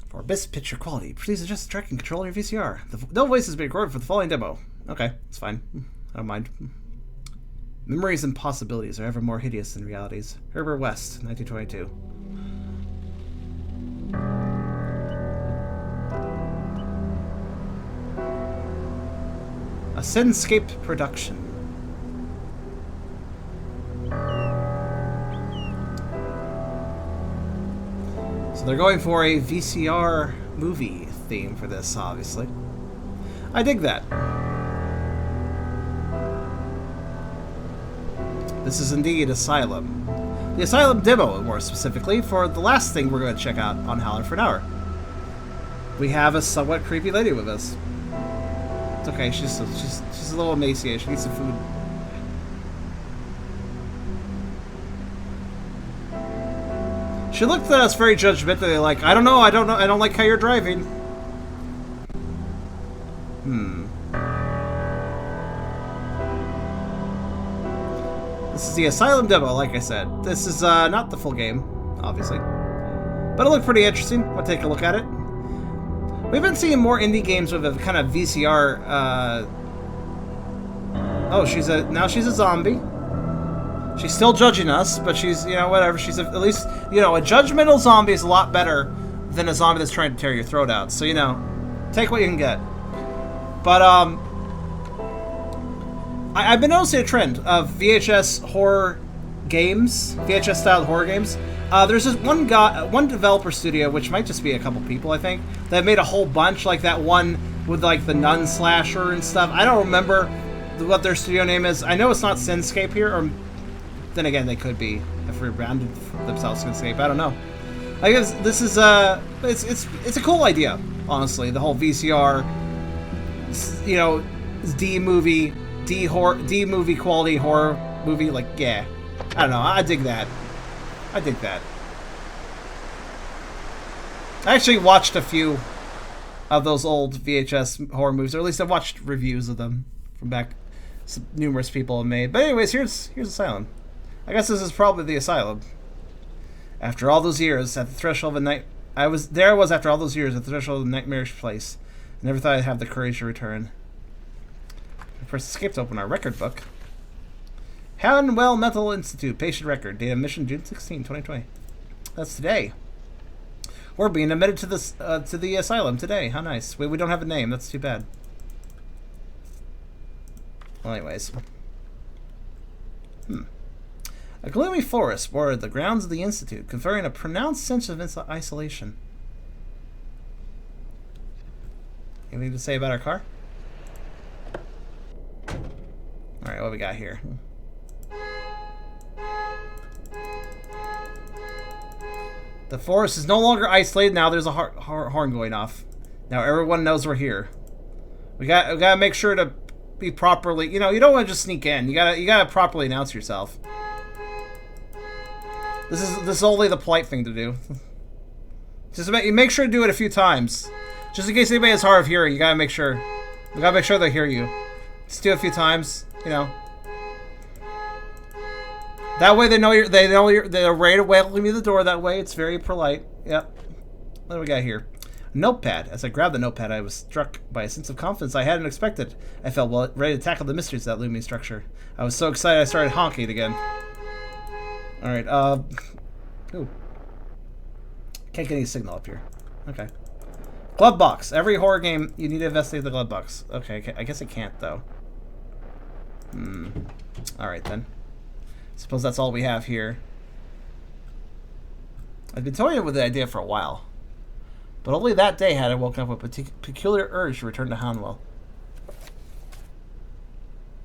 For best picture quality, please adjust the tracking control on your VCR. No voice has been recorded for the following demo. Okay, it's fine. I don't mind. Memories and possibilities are ever more hideous than realities. Herbert West, 1922. A Sinscape production. So they're going for a VCR movie theme for this, obviously. I dig that. This is indeed Asylum. The Asylum demo, more specifically, for the last thing we're going to check out on Howler for an hour. We have a somewhat creepy lady with us. It's okay, she's a little emaciated. She needs some food. She looked at us very judgmentally, like, I don't know, I don't like how you're driving. This is the Asylum demo, like I said. This is not the full game, obviously. But it looked pretty interesting. I'll take a look at it. We've been seeing more indie games with a kind of VCR, oh, now she's a zombie. She's still judging us, but she's, you know, whatever. She's at least, you know, a judgmental zombie is a lot better than a zombie that's trying to tear your throat out. So, you know, take what you can get. But, I've been noticing a trend of VHS horror games, VHS-styled horror games. There's this one developer studio, which might just be a couple people, I think, that made a whole bunch, like that one with, like, the nun slasher and stuff. I don't remember what their studio name is. I know it's not Sinscape here, or then again, they could be if we branded themselves Sinscape. I don't know. I guess this is it's a cool idea, honestly. The whole VCR, you know, D movie quality horror movie. Like, yeah, I don't know. I dig that. I dig that. I actually watched a few of those old VHS horror movies, or at least I've watched reviews of them from back. Numerous people have made. But anyways, here's Asylum. I guess this is probably the Asylum. After all those years, at the threshold of a night, I was after all those years at the threshold of a nightmarish place. I never thought I'd have the courage to return. I first escaped to open our record book. Hanwell Mental Institute patient record, date of admission June 16, 2020. That's today. We're being admitted to this to the Asylum today. How nice. We don't have a name. That's too bad. Well, anyways. A gloomy forest bordered the grounds of the Institute, conferring a pronounced sense of isolation. Anything to say about our car? Alright, what we got here? The forest is no longer isolated. Now there's a horn going off. Now everyone knows we're here. We gotta make sure to be properly. You know, you don't want to just sneak in. You gotta properly announce yourself. This is only the polite thing to do. Just make sure to do it a few times, just in case anybody has hard of hearing. You gotta make sure. You gotta make sure they hear you. Just do it a few times. You know. That way they know they're ready to welcome you to the door. That way it's very polite. Yep. What do we got here? A notepad. As I grabbed the notepad, I was struck by a sense of confidence I hadn't expected. I felt ready to tackle the mysteries of that looming structure. I was so excited I started honking again. Alright, ooh. Can't get any signal up here. Okay. Glove box. Every horror game, you need to investigate the glove box. Okay, I guess I can't, though. Alright, then. Suppose that's all we have here. I've been toying with the idea for a while. But only that day had I woken up with a peculiar urge to return to Hanwell.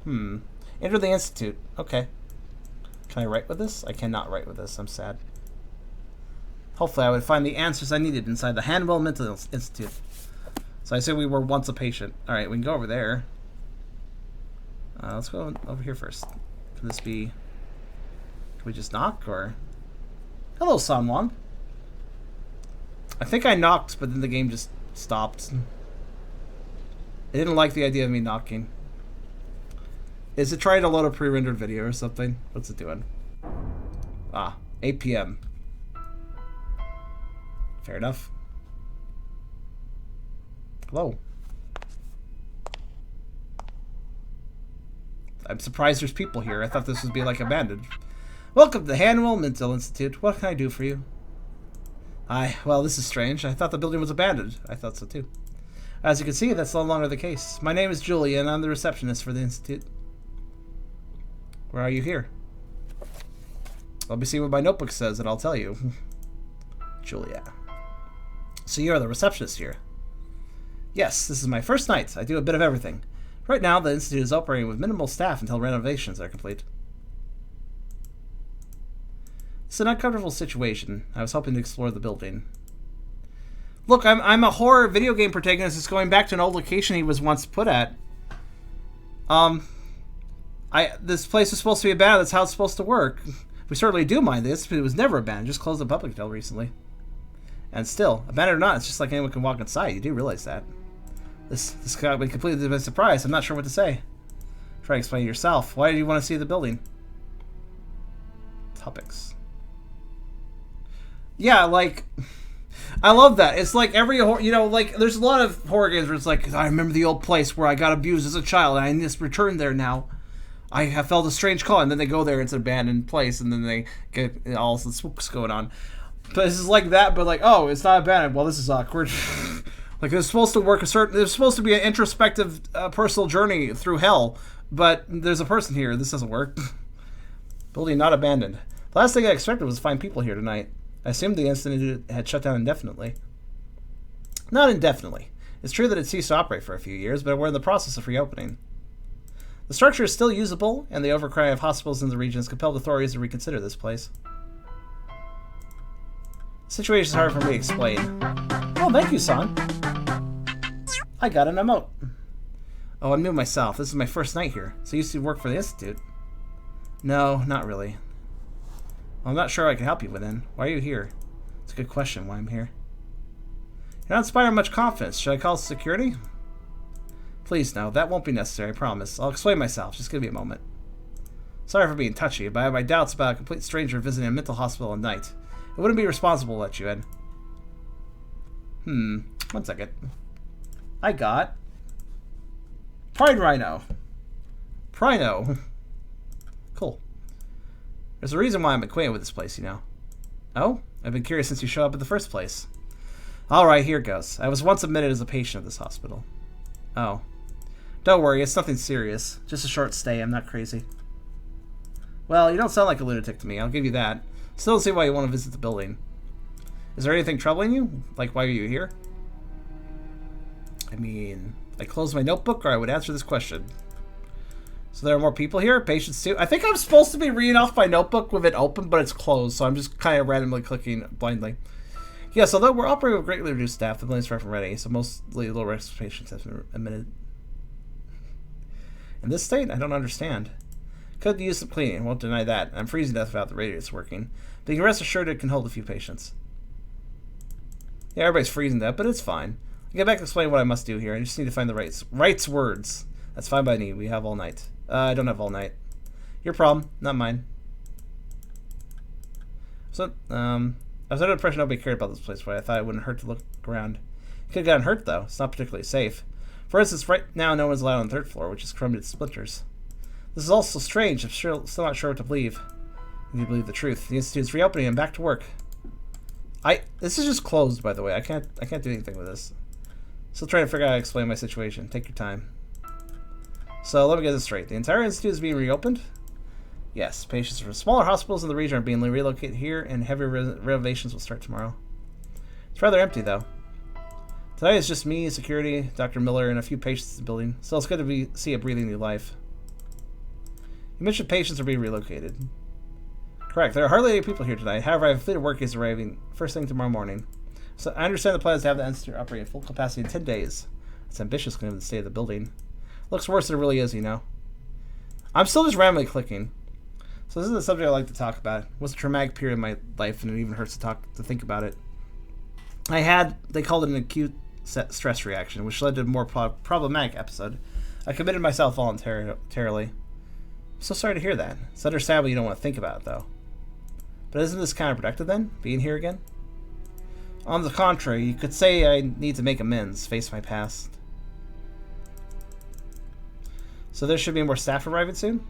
Enter the Institute. Okay. Can I write with this? I cannot write with this. I'm sad. Hopefully I would find the answers I needed inside the Hanwell Mental Institute. So I said we were once a patient. Alright, we can go over there. Let's go over here first. Can this be... Can we just knock, or... Hello, Sanwon. I think I knocked, but then the game just stopped. It didn't like the idea of me knocking. Is it trying to load a pre-rendered video or something? What's it doing? Ah, 8 p.m. Fair enough. Hello. I'm surprised there's people here. I thought this would be like abandoned. Welcome to the Hanwell Mental Institute. What can I do for you? Well, this is strange. I thought the building was abandoned. I thought so too. As you can see, that's no longer the case. My name is Julia, and I'm the receptionist for the Institute. Why are you here? Let me see what my notebook says, and I'll tell you. Julia. So you're the receptionist here? Yes, this is my first night. I do a bit of everything. Right now, the Institute is operating with minimal staff until renovations are complete. It's an uncomfortable situation. I was hoping to explore the building. Look, I'm a horror video game protagonist that's going back to an old location he was once put at. This place is supposed to be abandoned. That's how it's supposed to work. We certainly do mind this, but it was never abandoned. Just closed the public until recently. And still, abandoned or not, it's just like anyone can walk inside. You do realize that. This got me completely by surprise. I'm not sure what to say. Try to explain it yourself. Why do you want to see the building? Topics. Yeah, like, I love that. It's like every horror, you know, like there's a lot of horror games where it's like, I remember the old place where I got abused as a child, and I just returned there now. I have felt a strange call, and then they go there, it's an abandoned place, and then they get all the spooks going on. But this is like that, but like, oh, it's not abandoned. Well, this is awkward. Like it's supposed to work there's supposed to be an introspective personal journey through hell, but there's a person here. This doesn't work. Building not abandoned. The last thing I expected was to find people here tonight. I assumed the incident had shut down indefinitely. Not indefinitely. It's true that it ceased to operate for a few years, but we're in the process of reopening. The structure is still usable, and the overcrowding of hospitals in the region has compelled authorities to reconsider this place. The situation is hard for me to explain. Oh, thank you, son. I got an emote. Oh, I'm new myself. This is my first night here. So I used to work for the Institute. No, not really. Well, I'm not sure I can help you within. Why are you here? It's a good question, why I'm here. You're not inspiring much confidence. Should I call security? Please, no. That won't be necessary, I promise. I'll explain myself. Just give me a moment. Sorry for being touchy, but I have my doubts about a complete stranger visiting a mental hospital at night. It wouldn't be responsible to let you in. 1 second. I got... Pride Rhino. Prino. Cool. There's a reason why I'm acquainted with this place, you know. Oh? I've been curious since you showed up in the first place. Alright, here goes. I was once admitted as a patient of this hospital. Oh. Don't worry, it's nothing serious. Just a short stay, I'm not crazy. Well, you don't sound like a lunatic to me, I'll give you that. Still don't see why you want to visit the building. Is there anything troubling you? Like, why are you here? I mean, I closed my notebook or I would answer this question. So there are more people here? Patients too? I think I'm supposed to be reading off my notebook with it open, but it's closed, so I'm just kind of randomly clicking blindly. Yes, although we're operating with greatly reduced staff, the building's far from ready, so mostly low-risk patients have been admitted. In this state, I don't understand. Could use some cleaning, won't deny that. I'm freezing to death without the radiators working. But you can rest assured it can hold a few patients. Yeah, everybody's freezing to death, but it's fine. I'll get back to explain what I must do here. I just need to find the rights words. That's fine by me. We have all night. I don't have all night. Your problem, not mine. So, I was under the impression nobody cared about this place, but I thought it wouldn't hurt to look around. You could have gotten hurt, though. It's not particularly safe. For instance, right now no one's allowed on the 3rd floor, which is crumbled to splinters. This is also strange. I'm still not sure what to believe. I need to believe the truth. The Institute's reopening and back to work. This is just closed, by the way. I can't do anything with this. Still trying to figure out how to explain my situation. Take your time. So let me get this straight. The entire Institute is being reopened? Yes. Patients from smaller hospitals in the region are being relocated here, and heavy renovations will start tomorrow. It's rather empty, though. Tonight it's just me, security, Dr. Miller, and a few patients in the building. So it's good to see a breathing new life. You mentioned patients are being relocated. Correct. There are hardly any people here tonight. However, I have a fleet of workers arriving first thing tomorrow morning. So I understand the plan is to have the Institute operate at full capacity in 10 days. It's ambitious given the state of the building. Looks worse than it really is, you know. I'm still just randomly clicking. So this is the subject I like to talk about. It was a traumatic period in my life, and it even hurts to think about it. They called it an acute stress reaction, which led to a more problematic episode. I committed myself voluntarily. I'm so sorry to hear that. It's understandable you don't want to think about it, though. But isn't this counterproductive then, being here again? On the contrary, you could say I need to make amends, face my past. So there should be more staff arriving soon?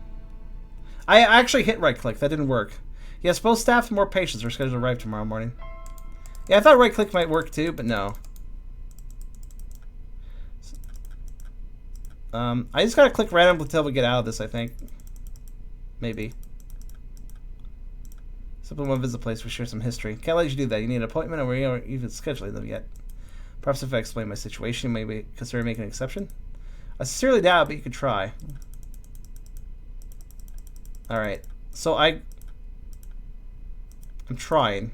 I actually hit right-click. That didn't work. Yes, both staff and more patients are scheduled to arrive tomorrow morning. Yeah, I thought right-click might work too, but no. I just gotta click randomly until we get out of this, I think. Maybe. Simply want to visit the place, we share some history. Can't let you do that. You need an appointment, or we aren't even scheduling them yet. Perhaps if I explain my situation, maybe consider making an exception. I sincerely doubt, but you could try. Alright. So I'm trying.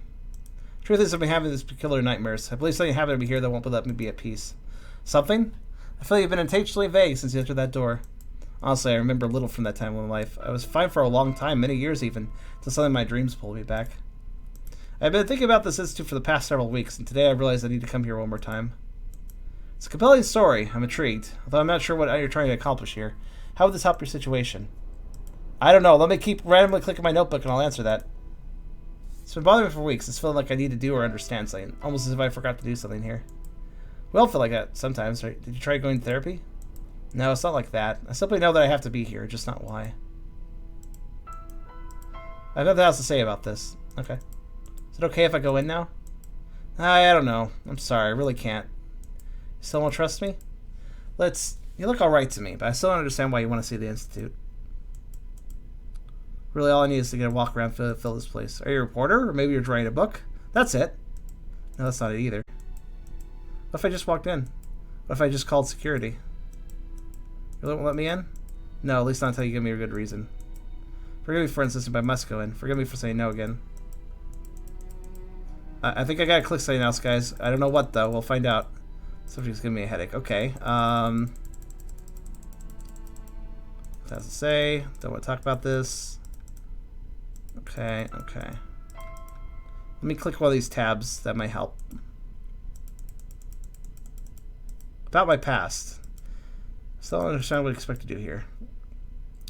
Truth is, I've been having these peculiar nightmares. I believe something happened to me here that won't let me be at peace. Something? I feel you've been intentionally vague since you entered that door. Honestly, I remember little from that time in my life. I was fine for a long time, many years even, until suddenly my dreams pulled me back. I've been thinking about this institute for the past several weeks, and today I realized I need to come here one more time. It's a compelling story. I'm intrigued, although I'm not sure what you're trying to accomplish here. How would this help your situation? I don't know. Let me keep randomly clicking my notebook and I'll answer that. It's been bothering me for weeks. It's feeling like I need to do or understand something, almost as if I forgot to do something here. We all feel like that sometimes, right? Did you try going to therapy? No, it's not like that. I simply know that I have to be here, just not why. I have nothing else to say about this. Okay. Is it okay if I go in now? I don't know. I'm sorry, I really can't. You still don't trust me? You look alright to me, but I still don't understand why you want to see the Institute. Really, all I need is to get a walk around to fill this place. Are you a reporter? Or maybe you're writing a book? That's it. No, that's not it either. What if I just walked in? What if I just called security? You won't let me in? No, at least not until you give me a good reason. Forgive me for insisting, but I must go in. Forgive me for saying no again. I think I gotta click something else, guys. I don't know what, though. We'll find out. Something's giving me a headache. Okay. Has to say. Don't want to talk about this. Okay, okay. Let me click one of these tabs. That might help. About my past. Still don't understand what I expect to do here.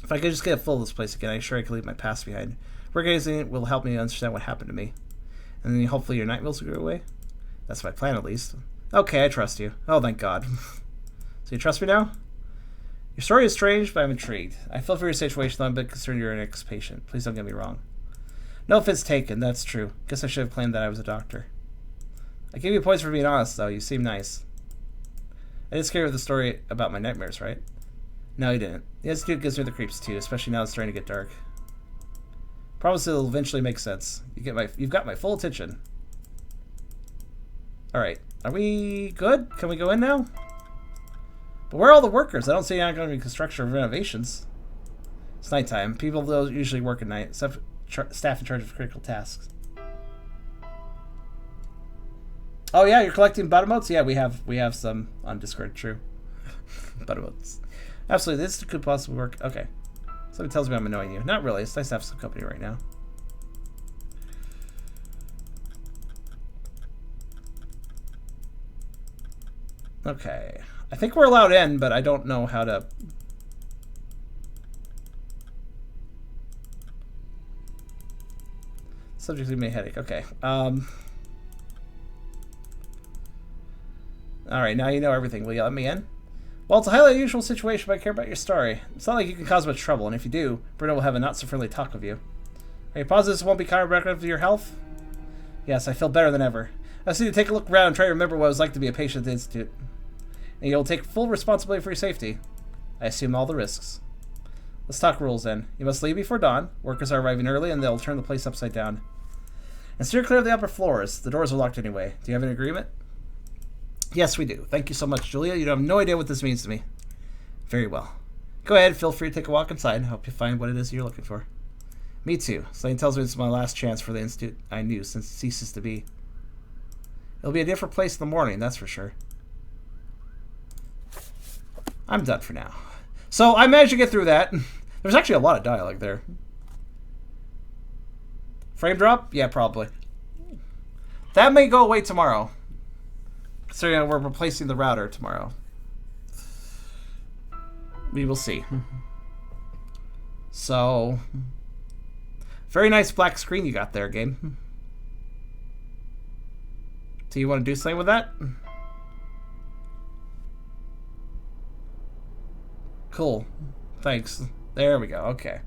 If I could just get a full of this place again, I'm sure I could leave my past behind. Organizing it will help me understand what happened to me. And then hopefully your nightmares will go away. That's my plan, at least. Okay, I trust you. Oh, thank God. So you trust me now? Your story is strange, but I'm intrigued. I feel for your situation, though I'm a bit concerned you're an ex-patient. Please don't get me wrong. No offense taken, that's true. Guess I should have claimed that I was a doctor. I gave you points for being honest, though. You seem nice. I didn't scare you with the story about my nightmares, right? No, you didn't. The Institute gives me the creeps, too, especially now it's starting to get dark. Promise it'll eventually make sense. You've got my full attention. Alright. Are we good? Can we go in now? But where are all the workers? I don't see any ongoing construction or renovations. It's nighttime. People those usually work at night. Staff in charge of critical tasks. Oh yeah, you're collecting buttermilks? Yeah, we have some on Discord, true. Buttermilks. Absolutely, this could possibly work. Okay. Something tells me I'm annoying you. Not really. It's nice to have some company right now. Okay. I think we're allowed in, but I don't know how to... Subject giving me a headache. Okay. Alright, now you know everything. Will you let me in? Well, it's a highly unusual situation, but I care about your story. It's not like you can cause much trouble, and if you do, Bruno will have a not-so-friendly talk with you. Are you positive this won't be counterproductive to your health? Yes, I feel better than ever. I just need to take a look around and try to remember what it was like to be a patient at the Institute. And you'll take full responsibility for your safety. I assume all the risks. Let's talk rules then. You must leave before dawn. Workers are arriving early, and they'll turn the place upside down. And steer clear of the upper floors. The doors are locked anyway. Do you have an agreement? Yes, we do. Thank you so much, Julia. You have no idea what this means to me. Very well. Go ahead. Feel free to take a walk inside. Hope you find what it is you're looking for. Me too. Something tells me it's my last chance for the Institute I knew since it ceases to be. It'll be a different place in the morning, that's for sure. I'm done for now. So I managed to get through that. There's actually a lot of dialogue there. Frame drop? Yeah, probably. That may go away tomorrow. So yeah, we're replacing the router tomorrow. We will see. So, very nice black screen you got there, game. Do you want to do something with that? Cool. Thanks. There we go. Okay.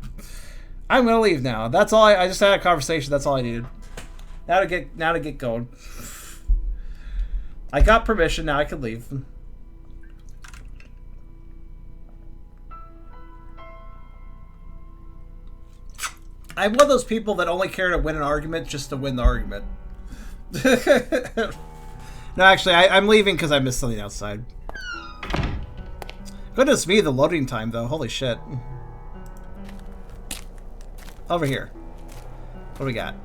I'm gonna leave now. That's all. I just had a conversation. That's all I needed. Now to get going. I got permission. Now I can leave. I'm one of those people that only care to win an argument just to win the argument. No, actually, I'm leaving because I missed something outside. Goodness me, the loading time, though. Holy shit. Over here. What do we got?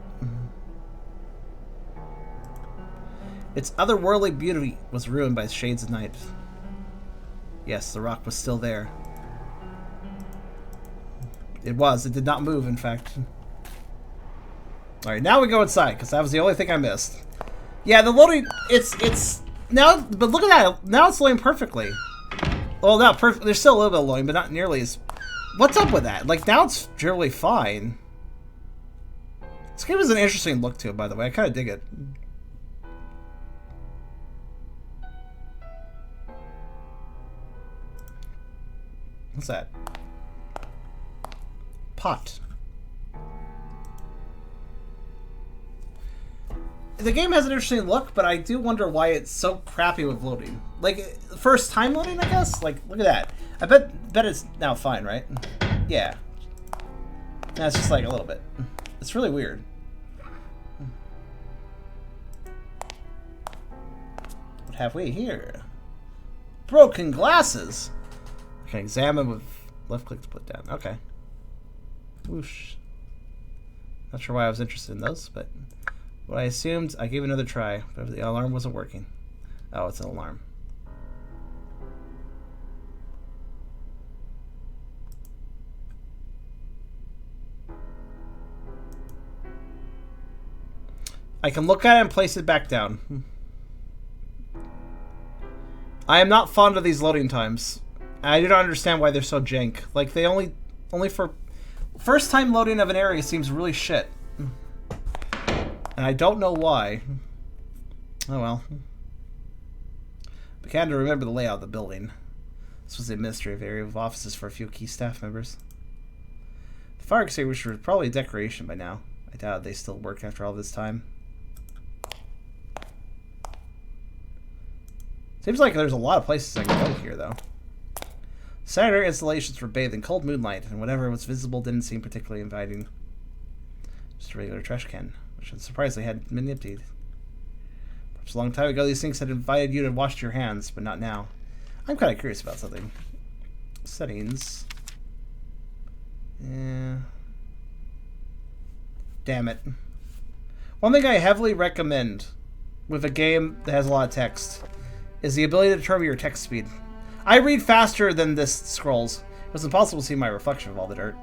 Its otherworldly beauty was ruined by shades of night. Yes, the rock was still there. It was. It did not move, in fact. Alright, now we go inside, because that was the only thing I missed. Yeah, the loading, it's now, but look at that. Now it's loading perfectly. Well, not perfect. There's still a little bit of loading, but not nearly as... What's up with that? Like, now it's generally fine. This game has an interesting look to it, by the way. I kind of dig it. What's that? Pot. The game has an interesting look, but I do wonder why it's so crappy with loading. Like, first time loading, I guess? Like, look at that. I bet it's now fine, right? Yeah. Now it's just like a little bit. It's really weird. What have we here? Broken glasses! I can examine with left click to put down. Okay. Whoosh. Not sure why I was interested in those, but what I assumed, I gave another try, but the alarm wasn't working. Oh, it's an alarm. I can look at it and place it back down. I am not fond of these loading times. I do not understand why they're so jank. Like, they only for... First time loading of an area seems really shit. And I don't know why. Oh well. Began to remember the layout of the building. This was the administrative area with offices for a few key staff members. The fire extinguisher was probably a decoration by now. I doubt they still work after all this time. Seems like there's a lot of places I can go here, though. Sanitary installations were bathed in cold moonlight, and whatever was visible didn't seem particularly inviting. Just a regular trash can, which surprisingly hadn't been emptied. Perhaps a long time ago, these things had invited you to wash your hands, but not now. I'm kind of curious about something. Settings. Yeah. Damn it. One thing I heavily recommend with a game that has a lot of text is the ability to determine your text speed. I read faster than this scrolls. It was impossible to see my reflection of all the dirt.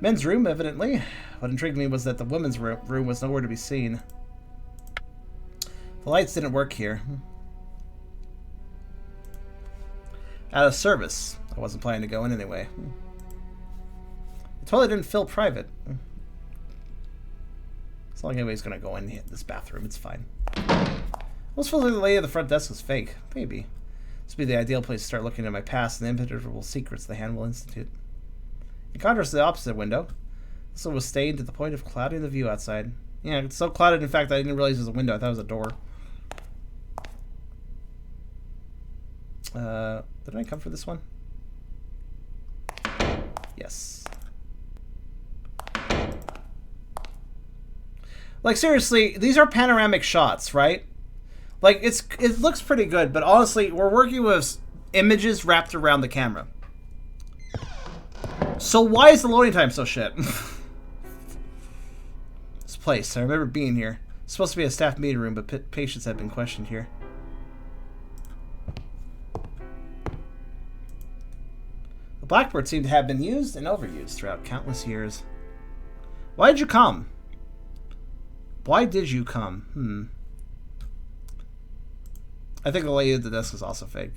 Men's room, evidently. What intrigued me was that the women's room was nowhere to be seen. The lights didn't work here. Out of service. I wasn't planning to go in anyway. The toilet didn't feel private. As long as anybody's gonna go in this bathroom, it's fine. Almost feels like the lady at the front desk was fake. Maybe. This would be the ideal place to start looking at my past and the impenetrable secrets of the Hanwell Institute. In contrast to the opposite window, this one was stained to the point of clouding the view outside. Yeah, it's so clouded, in fact, I didn't realize it was a window. I thought it was a door. Did I come for this one? Yes. Like, seriously, these are panoramic shots, right? Like, it looks pretty good, but honestly, we're working with images wrapped around the camera. So why is the loading time so shit? This place, I remember being here. It's supposed to be a staff meeting room, but patients have been questioned here. The blackboard seemed to have been used and overused throughout countless years. Why did you come? Why did you come? I think the lady at the desk is also fake.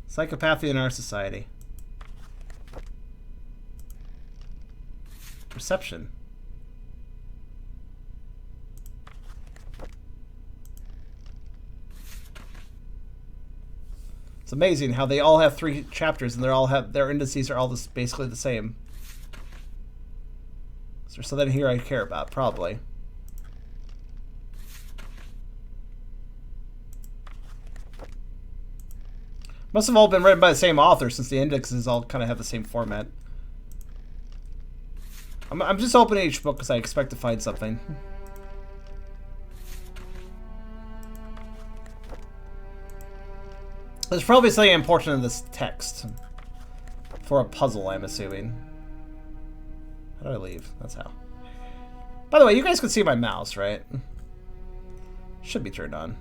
Psychopathy in our society. Reception. It's amazing how they all have 3 chapters and their indices are all basically the same. Is there something here I care about? Probably. Must have all been written by the same author since the indexes all kind of have the same format. I'm just opening each book because I expect to find something. There's probably something important in this text. For a puzzle, I'm assuming. How do I leave? That's how. By the way, you guys can see my mouse, right? Should be turned on.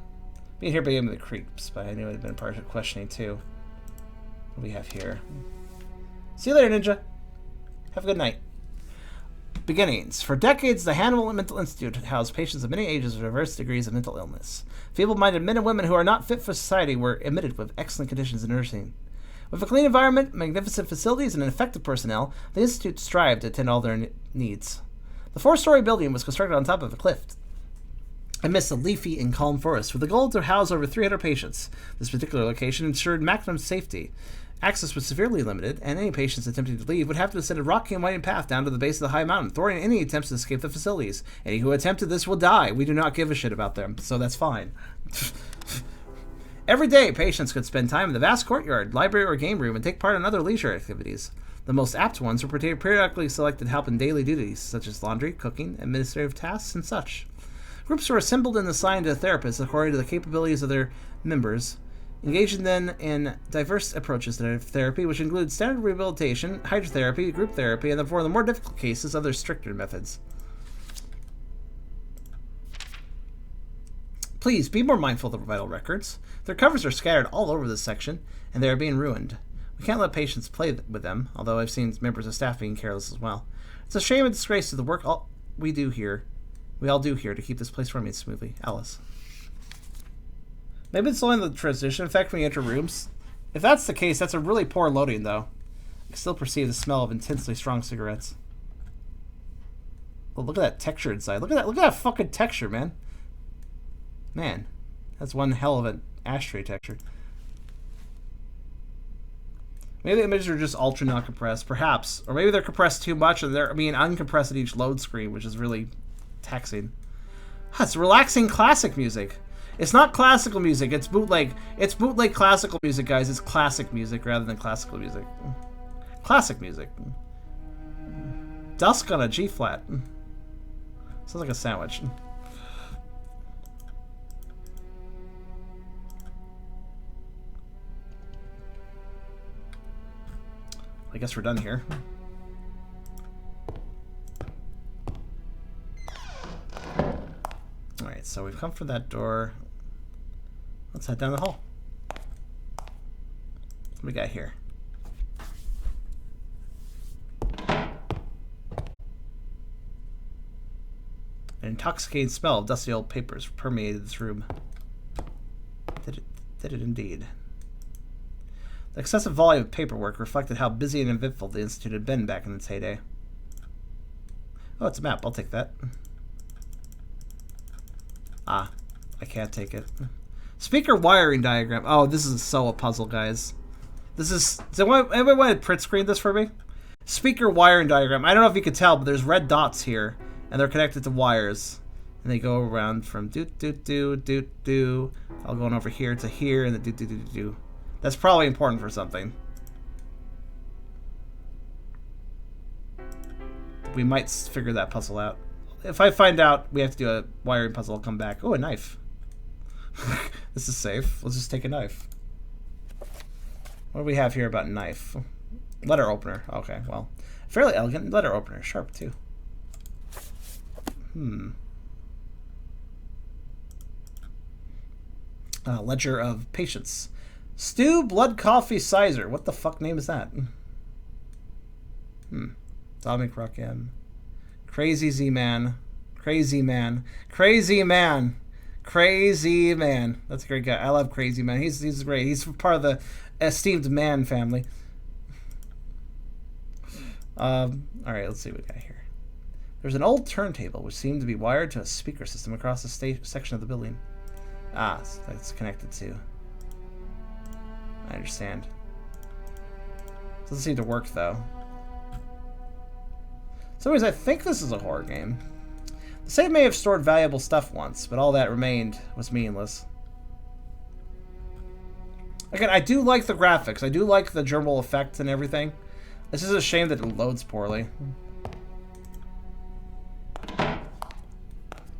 Being here gave me the creeps, but I knew it had been part of questioning too. What do we have here? See you later, Ninja. Have a good night. Beginnings. For decades, the Hannibal Mental Institute housed patients of many ages with diverse degrees of mental illness. Feeble-minded men and women who are not fit for society were admitted with excellent conditions in nursing. With a clean environment, magnificent facilities, and an effective personnel, the Institute strived to attend all their needs. The 4-story building was constructed on top of a cliff amidst a leafy and calm forest, with the goal to house over 300 patients. This particular location ensured maximum safety. Access was severely limited, and any patients attempting to leave would have to ascend a rocky and winding path down to the base of the high mountain, thwarting any attempts to escape the facilities. Any who attempted this will die. We do not give a shit about them, so that's fine. Every day, patients could spend time in the vast courtyard, library, or game room and take part in other leisure activities. The most apt ones were periodically selected to help in daily duties, such as laundry, cooking, administrative tasks, and such. Groups were assembled and assigned to therapists according to the capabilities of their members, engaging then in diverse approaches to therapy, which include standard rehabilitation, hydrotherapy, group therapy, and for the more difficult cases, other stricter methods. Please be more mindful of the vital records. Their covers are scattered all over this section, and they are being ruined. We can't let patients play with them, although I've seen members of staff being careless as well. It's a shame and disgrace to the work we all do here to keep this place running smoothly. Alice. Maybe it's only the transition effect when you enter rooms. If that's the case, that's a really poor loading, though. I can still perceive the smell of intensely strong cigarettes. Well, look at that texture inside. Look at that fucking texture, man. Man, that's one hell of an ashtray texture. Maybe the images are just ultra not compressed, perhaps. Or maybe they're compressed too much and they're being uncompressed at each load screen, which is really taxing. It's relaxing classic music. It's not classical music, it's bootleg. It's bootleg classical music, guys. It's classic music rather than classical music. Classic music. Dusk on a G flat. Sounds like a sandwich. I guess we're done here. Alright, so we've come from that door. Let's head down the hall. What do we got here? An intoxicating smell of dusty old papers permeated this room. Did it indeed. The excessive volume of paperwork reflected how busy and eventful the Institute had been back in its heyday. Oh, it's a map. I'll take that. Ah, I can't take it. Speaker wiring diagram. Oh, this is so a puzzle, guys. This is... Does anybody want to print screen this for me? Speaker wiring diagram. I don't know if you could tell, but there's red dots here, and they're connected to wires. And they go around from do-do-do-do-do, all going over here to here, and the do-do-do-do-do. That's probably important for something. We might figure that puzzle out. If I find out we have to do a wiring puzzle, I'll come back. Oh, a knife. This is safe. Let's just take a knife. What do we have here about knife? Letter opener. Okay, well. Fairly elegant letter opener. Sharp, too. Ledger of patience. Stew Blood Coffee Sizer. What the fuck name is that? Dominic Rockham. Crazy Z-Man. Crazy Man. Crazy Man. Crazy Man. That's a great guy. I love Crazy Man. He's great. He's part of the esteemed man family. Alright, let's see what we got here. There's an old turntable which seemed to be wired to a speaker system across a section of the building. Ah, so that's connected to. I understand. Doesn't seem to work though. So anyways, I think this is a horror game. The save may have stored valuable stuff once, but all that remained was meaningless. Again, I do like the graphics. I do like the gerbil effects and everything. It's just a shame that it loads poorly.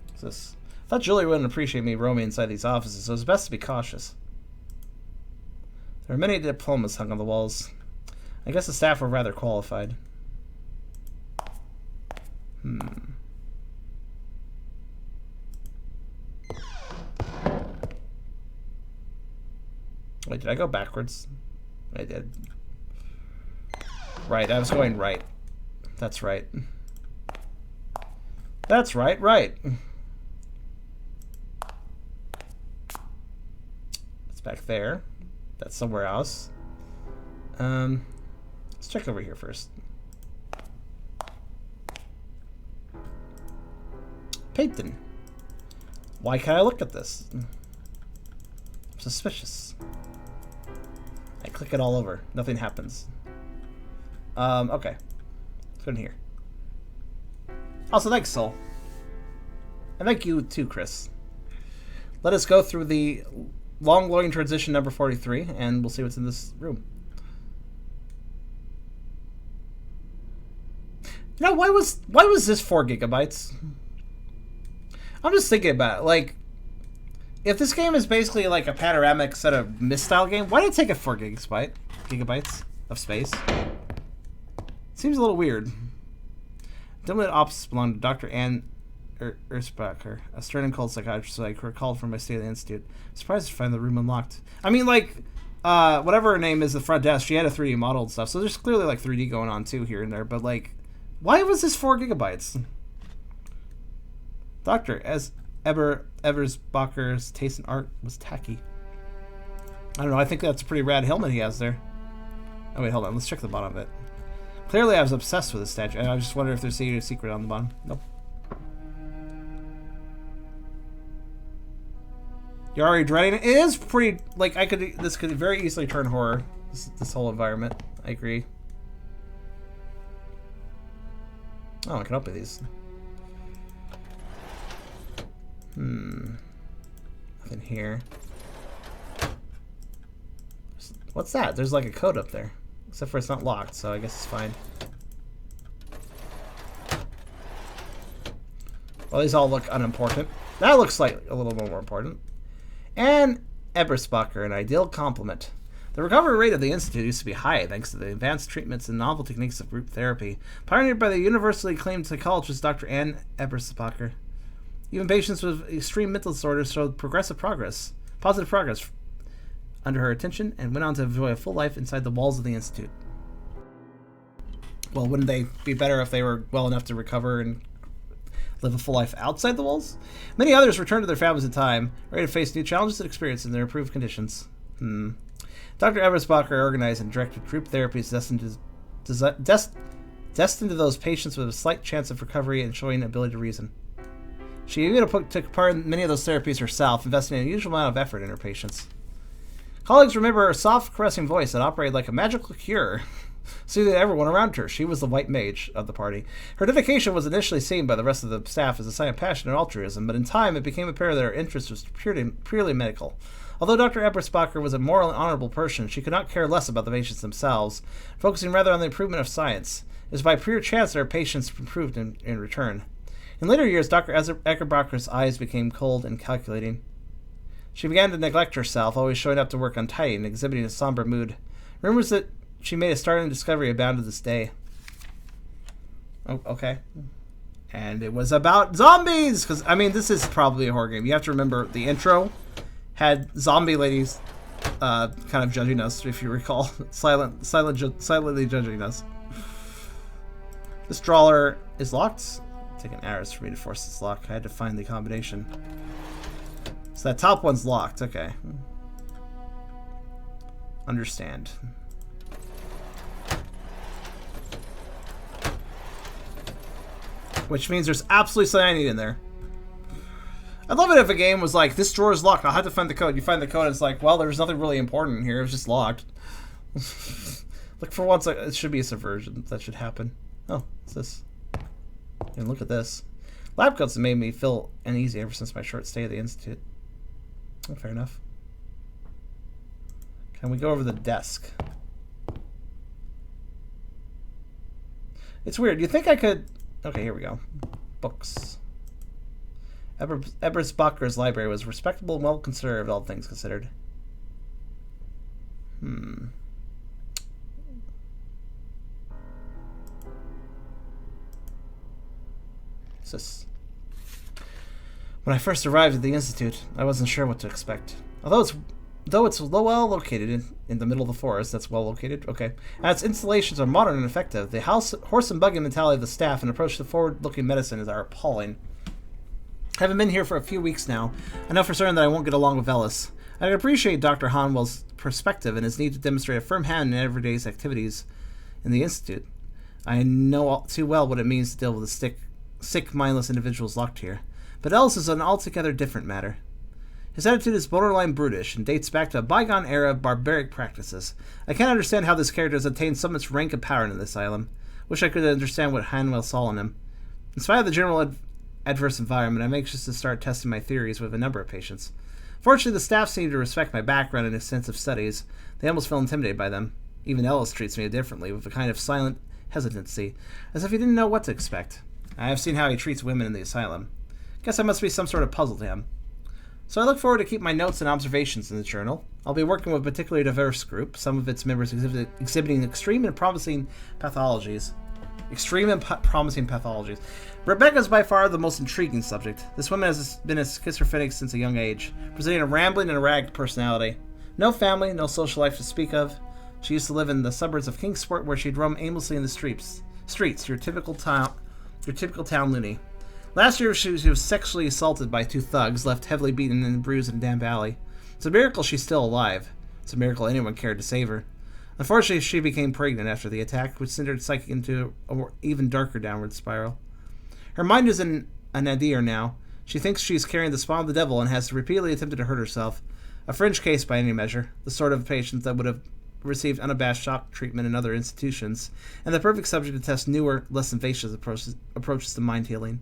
What's this? I thought Julie wouldn't appreciate me roaming inside these offices, so it's best to be cautious. There are many diplomas hung on the walls. I guess the staff were rather qualified. Wait, did I go backwards? I did. Right, I was going right. That's right. That's right, right. It's back there. That's somewhere else. Let's check over here first. Peyton. Why can't I look at this? I'm suspicious. I click it all over. Nothing happens. Okay. Let's go in here. Also, thanks, Soul. And thank you too, Chris. Let us go through the long loading transition number 43, and we'll see what's in this room. You know, why was this 4 gigabytes? I'm just thinking about it. Like, if this game is basically like a panoramic set of Myst style game, why did it take a 4 gigabytes of space? Seems a little weird. Dimlit ops belonged to Dr. Ann Ersbacher, a stern and cold psychiatrist I recalled from my stay at the Institute. I'm surprised to find the room unlocked. I mean, like, whatever her name is, the front desk, she had a 3D model and stuff, so there's clearly like 3D going on too here and there, but like, why was this 4 gigabytes? Dr. Ebersbacher's taste in art was tacky. I don't know, I think that's a pretty rad helmet he has there. Oh wait, hold on, let's check the bottom of it. Clearly I was obsessed with this statue, and I just wonder if there's a secret on the bottom. Nope. You're already dreading it? It is pretty, like, this could very easily turn horror, this whole environment. I agree. Oh, I can open these. Nothing here. What's that? There's like a code up there. Except for it's not locked, so I guess it's fine. Well, these all look unimportant. That looks like a little more important. And Ebersbacher, an ideal complement. The recovery rate of the Institute used to be high thanks to the advanced treatments and novel techniques of group therapy, pioneered by the universally acclaimed psychologist Dr. Ann Ebersbacher. Even patients with extreme mental disorders showed positive progress under her attention, and went on to enjoy a full life inside the walls of the Institute. Well, wouldn't they be better if they were well enough to recover and live a full life outside the walls? Many others returned to their families in time, ready to face new challenges and experiences in their improved conditions. Dr. Ebersbacher organized and directed group therapies destined to those patients with a slight chance of recovery and showing ability to reason. She even took part in many of those therapies herself, investing an unusual amount of effort in her patients. Colleagues remember her soft, caressing voice that operated like a magical cure, soothing everyone around her. She was the white mage of the party. Her dedication was initially seen by the rest of the staff as a sign of passion and altruism, but in time it became apparent that her interest was purely medical. Although Dr. Ebersbacher was a moral and honorable person, she could not care less about the patients themselves, focusing rather on the improvement of science. It was by pure chance that her patients improved in return. In later years, Dr. Ebersbacher's eyes became cold and calculating. She began to neglect herself, always showing up to work untidy and exhibiting a somber mood. Rumors that she made a startling discovery abound to this day. Oh, okay. And it was about zombies! Because, I mean, this is probably a horror game. You have to remember, the intro had zombie ladies kind of judging us, if you recall. Silently judging us. This drawer is locked. Taking hours for me to force this lock. I had to find the combination. So that top one's locked. Okay. Understand. Which means there's absolutely something I need in there. I'd love it if a game was like, this drawer is locked, I'll have to find the code. You find the code and it's like, well, there's nothing really important in here, it was just locked. Like, for once, it should be a subversion that should happen. Oh, what's this? And look at this. Lab coats have made me feel uneasy ever since my short stay at the Institute. Oh, fair enough. Can we go over the desk? It's weird. You think I could... Okay, here we go. Books. Ebersbacher's library was respectable and well conserved, all things considered. What's this? When I first arrived at the Institute, I wasn't sure what to expect. Though it's well located in the middle of the forest, that's well located, okay. And its installations are modern and effective. The horse and buggy mentality of the staff and approach to forward-looking medicine are appalling. Having been here for a few weeks now, I know for certain that I won't get along with Ellis. I can appreciate Dr. Hanwell's perspective and his need to demonstrate a firm hand in everyday activities in the Institute. I know all too well what it means to deal with the sick, mindless individuals locked here. But Ellis is an altogether different matter. His attitude is borderline brutish and dates back to a bygone era of barbaric practices. I can't understand how this character has attained so much rank and power in the asylum. Wish I could understand what Hanwell saw in him. In spite of the general adverse environment, I'm anxious to start testing my theories with a number of patients. Fortunately, the staff seem to respect my background and extensive studies. They almost feel intimidated by them. Even Ellis treats me differently, with a kind of silent hesitancy, as if he didn't know what to expect. I have seen how he treats women in the asylum. Guess I must be some sort of puzzle to him. So I look forward to keep my notes and observations in the journal. I'll be working with a particularly diverse group, some of its members exhibiting extreme and promising pathologies. Rebecca is by far the most intriguing subject. This woman has been a schizophrenic since a young age, presenting a rambling and erratic personality. No family, no social life to speak of. She used to live in the suburbs of Kingsport, where she'd roam aimlessly in the streets, your typical town loony. Last year, she was sexually assaulted by two thugs, left heavily beaten and bruised in a damp alley. It's a miracle she's still alive. It's a miracle anyone cared to save her. Unfortunately, she became pregnant after the attack, which sent her psychic into an even darker downward spiral. Her mind is in a nadir now. She thinks she's carrying the spawn of the devil and has repeatedly attempted to hurt herself. A fringe case by any measure, the sort of patient that would have received unabashed shock treatment in other institutions, and the perfect subject to test newer, less invasive approaches to mind healing.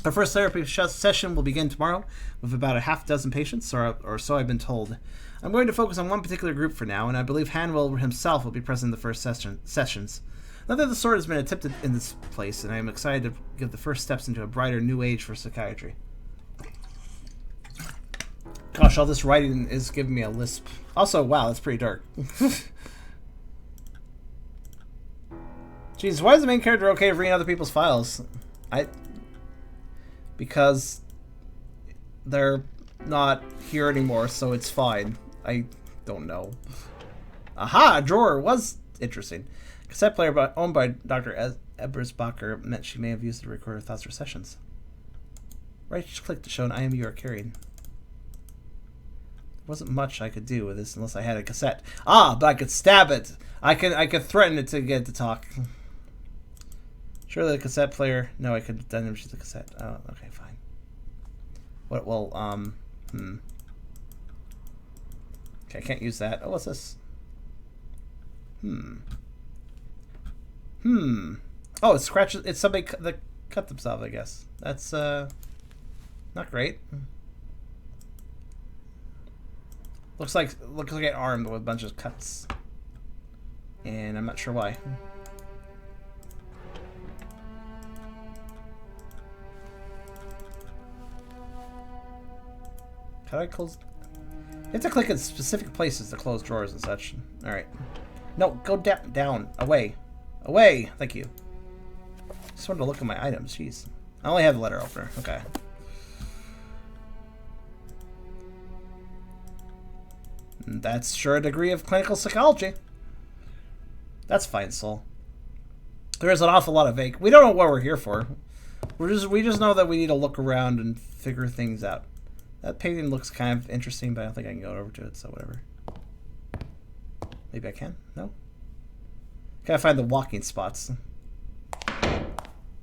Our first therapy session will begin tomorrow with about a half dozen patients, or so I've been told. I'm going to focus on one particular group for now, and I believe Hanwell himself will be present in the first sessions. Not that the sort has been attempted in this place, and I am excited to give the first steps into a brighter new age for psychiatry. Gosh, all this writing is giving me a lisp. Also, wow, that's pretty dark. Jeez, why is the main character okay with reading other people's files? Because they're not here anymore, so it's fine. I don't know. Aha! A drawer was interesting. Cassette player owned by Dr. Ebersbacher meant she may have used it to record her thoughts or sessions. Right-click to show an item you are carrying. There wasn't much I could do with this unless I had a cassette. Ah, but I could stab it! I could threaten it to get it to talk. Surely the cassette player... No, I could have done it with the cassette. Oh, okay, fine. What, well, Okay, I can't use that. Oh, what's this? Oh, it's scratches. It's somebody that cut themselves, I guess. That's, not great. Looks like an arm with a bunch of cuts. And I'm not sure why. How do I close? You have to click in specific places to close drawers and such. Alright. No, go down. Away. Away! Thank you. Just wanted to look at my items. Jeez. I only have the letter opener. Okay. That's sure a degree of clinical psychology. That's fine, Soul. There is an awful lot of vague. We don't know what we're here for. We just know that we need to look around and figure things out. That painting looks kind of interesting, but I don't think I can go over to it, so whatever. Maybe I can? No? Gotta find the walking spots.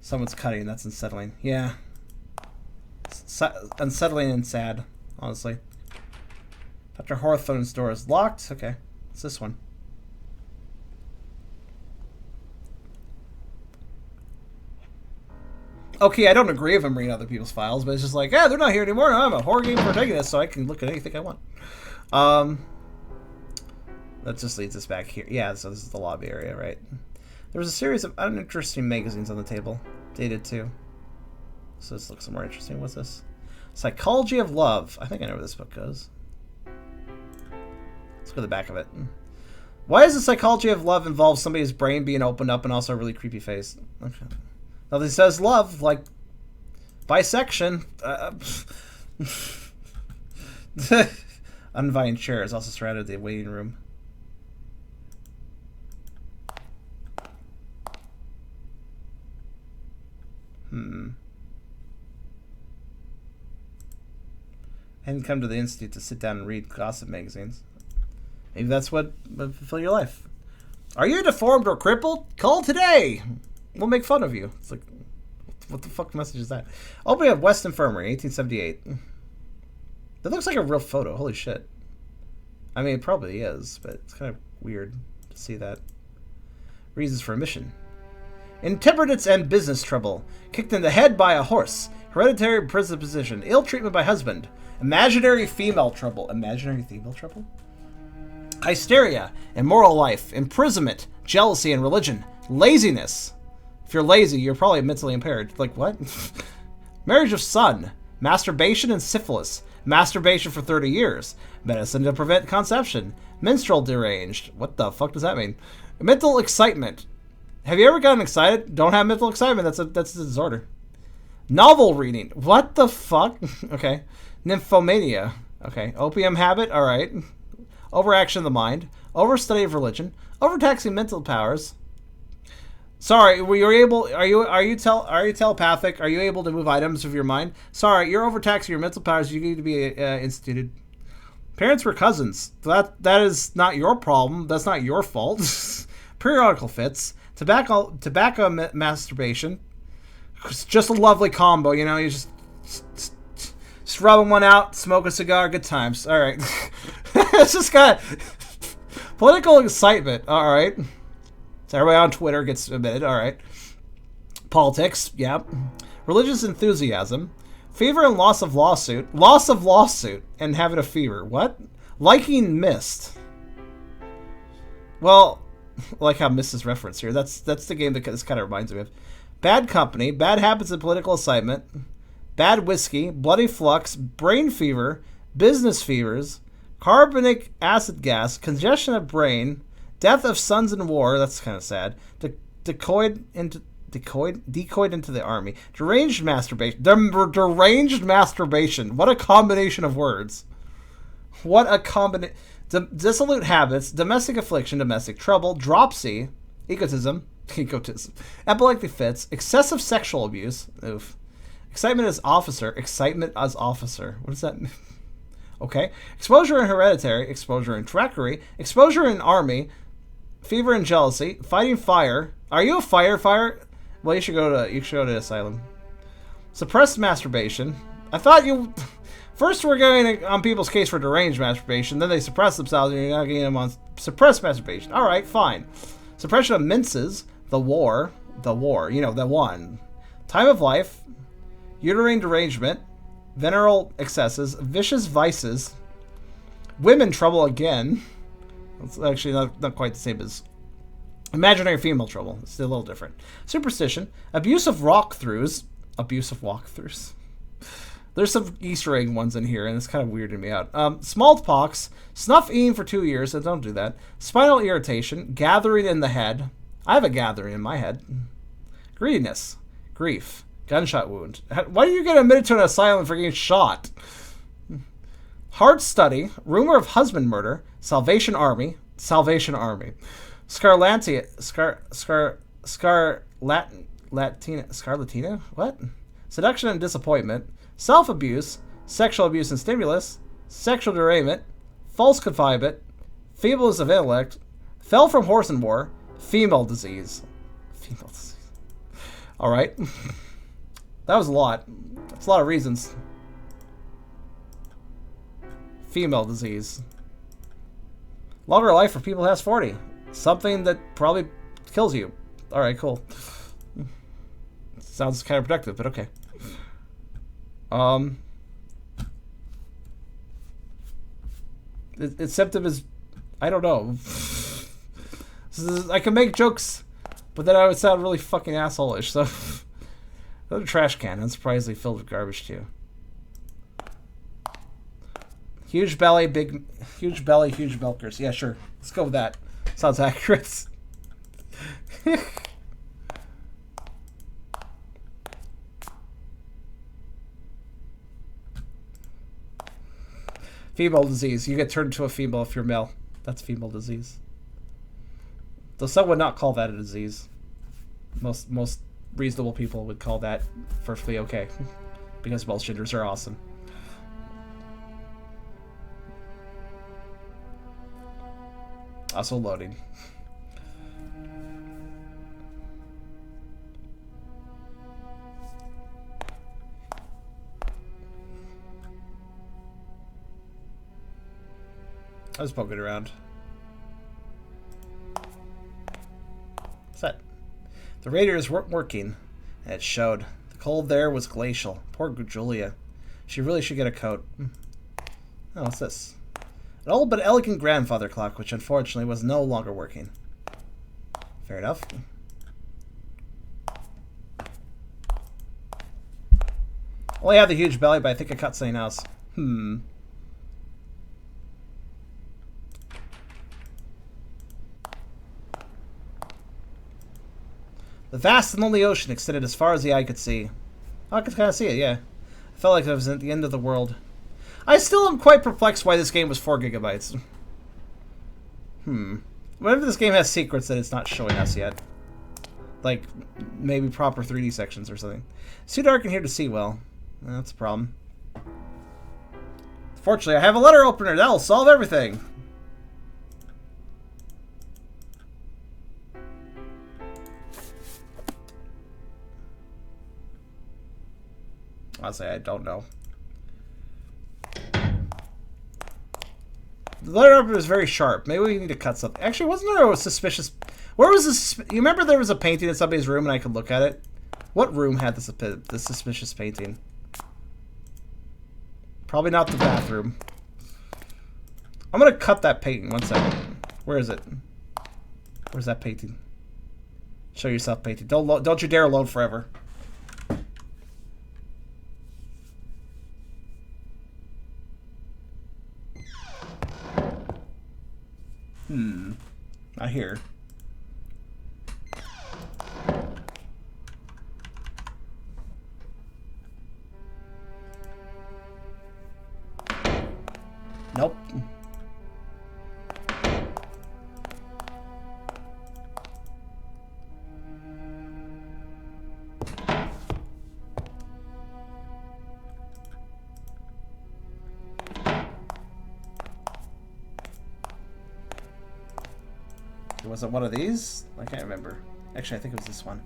Someone's cutting. That's unsettling. Yeah. Unsettling and sad, honestly. Dr. Hawthorne's door is locked. Okay. What's this one? Okay, I don't agree with him reading other people's files, but it's just like, yeah, they're not here anymore. I'm a horror game protagonist, so I can look at anything I want. That just leads us back here. Yeah, so this is the lobby area, right? There was a series of uninteresting magazines on the table. Dated too. So this looks more interesting. What's this? Psychology of Love. I think I know where this book goes. Let's go to the back of it. Why does the psychology of love involve somebody's brain being opened up and also a really creepy face? Okay. Nothing says love like bisection. Uninviting chair is also surrounded the waiting room. I didn't come to the Institute to sit down and read gossip magazines. Maybe that's what would fulfill your life. Are you deformed or crippled? Call today! We'll make fun of you. It's like, what the fuck message is that? Opening of West Infirmary, 1878. That looks like a real photo. Holy shit. I mean, it probably is, but it's kind of weird to see that. Reasons for admission. Intemperance and business trouble. Kicked in the head by a horse. Hereditary predisposition. Ill treatment by husband. Imaginary female trouble. Imaginary female trouble? Hysteria. Immoral life. Imprisonment. Jealousy and religion. Laziness. If you're lazy, you're probably mentally impaired. Like, what? Marriage of son. Masturbation and syphilis. Masturbation for 30 years. Medicine to prevent conception. Menstrual deranged. What the fuck does that mean? Mental excitement. Have you ever gotten excited? Don't have mental excitement. That's a disorder. Novel reading. What the fuck? Okay. Nymphomania. Okay. Opium habit. All right. Overaction of the mind. Overstudy of religion. Overtaxing mental powers. Sorry, were you able? Are you telepathic? Are you able to move items with your mind? Sorry, you're overtaxing your mental powers. You need to be instituted. Parents were cousins. That is not your problem. That's not your fault. Periodical fits. Tobacco masturbation. It's just a lovely combo, you know. You just rubbing one out, smoke a cigar, good times. All right. It's just got political excitement. All right. So everybody on Twitter gets admitted. All right. Politics. Yeah. Religious enthusiasm. Fever and loss of lawsuit. Loss of lawsuit and having a fever. What? Liking mist. Well, I like how Mist is referenced here. That's the game that this kind of reminds me of. Bad company. Bad habits and political excitement. Bad whiskey. Bloody flux. Brain fever. Business fevers. Carbonic acid gas. Congestion of brain. Death of sons in war. That's kind of sad. Decoyed into the army. Deranged masturbation. Deranged masturbation. What a combination of words. What a combination. Dissolute habits. Domestic affliction. Domestic trouble. Dropsy. Egotism. Epileptic fits. Excessive sexual abuse. Oof. Excitement as officer. Excitement as officer. What does that mean? Okay. Exposure in hereditary. Exposure in trackery. Exposure in army. Fever and jealousy. Fighting fire. Are you a firefighter? Well, you should go to ASYLUM. Suppressed masturbation. I thought you. First, we're going on people's case for deranged masturbation. Then they suppress themselves, and you're not getting them on suppressed masturbation. All right, fine. Suppression of menses. The war. You know, the one. Time of life. Uterine derangement. Venereal excesses. Vicious vices. Women trouble again. It's actually not quite the same as imaginary female trouble. It's a little different. Superstition. Abuse of walkthroughs. There's some Easter egg ones in here, and it's kind of weirding me out. Smallpox. Snuff eating for 2 years, so don't do that. Spinal irritation. Gathering in the head. I have a gathering in my head. Greediness. Grief. Gunshot wound. Why do you get admitted to an asylum for getting shot? Hard study. Rumor of husband murder. Salvation Army. Scarlatina. What? Seduction and disappointment. Self-abuse. Sexual abuse and stimulus. Sexual derailment. False confinement. Feebleness of intellect. Fell from horse and war. Female disease. Alright. That was a lot. That's a lot of reasons. Female disease. Longer life for people past 40. Something that probably kills you. Alright, cool. Sounds counterproductive, but okay. Its symptom is... I don't know. I can make jokes, but then I would sound really fucking asshole-ish, so... Another trash can, unsurprisingly filled with garbage, too. Huge belly, huge milkers. Yeah, sure. Let's go with that. Sounds accurate. Female disease. You get turned into a female if you're male. That's female disease. Though some would not call that a disease. Most reasonable people would call that perfectly okay. Because both genders are awesome. Also loading. I was poking around. What's that? The radiators weren't working, and it showed. The cold there was glacial. Poor Julia. She really should get a coat. Oh, what's this? An old but elegant grandfather clock, which unfortunately was no longer working. Fair enough. Well, I have the huge belly, but I think I cut something else. The vast and lonely ocean extended as far as the eye could see. Oh, I could kind of see it, yeah. I felt like I was at the end of the world. I still am quite perplexed why this game was 4 gigabytes. Whatever this game has secrets that it's not showing us yet. Like, maybe proper 3D sections or something. It's too dark in here to see well. That's a problem. Fortunately, I have a letter opener. That'll solve everything. Honestly, I don't know. The letter opener is very sharp. Maybe we need to cut something. Actually, wasn't there a suspicious... Where was this... You remember there was a painting in somebody's room and I could look at it? What room had this suspicious painting? Probably not the bathroom. I'm gonna cut that painting. 1 second. Where is it? Where's that painting? Show yourself painting. Don't you dare load forever. Not here. Nope. Was it one of these? I can't remember. Actually, I think it was this one.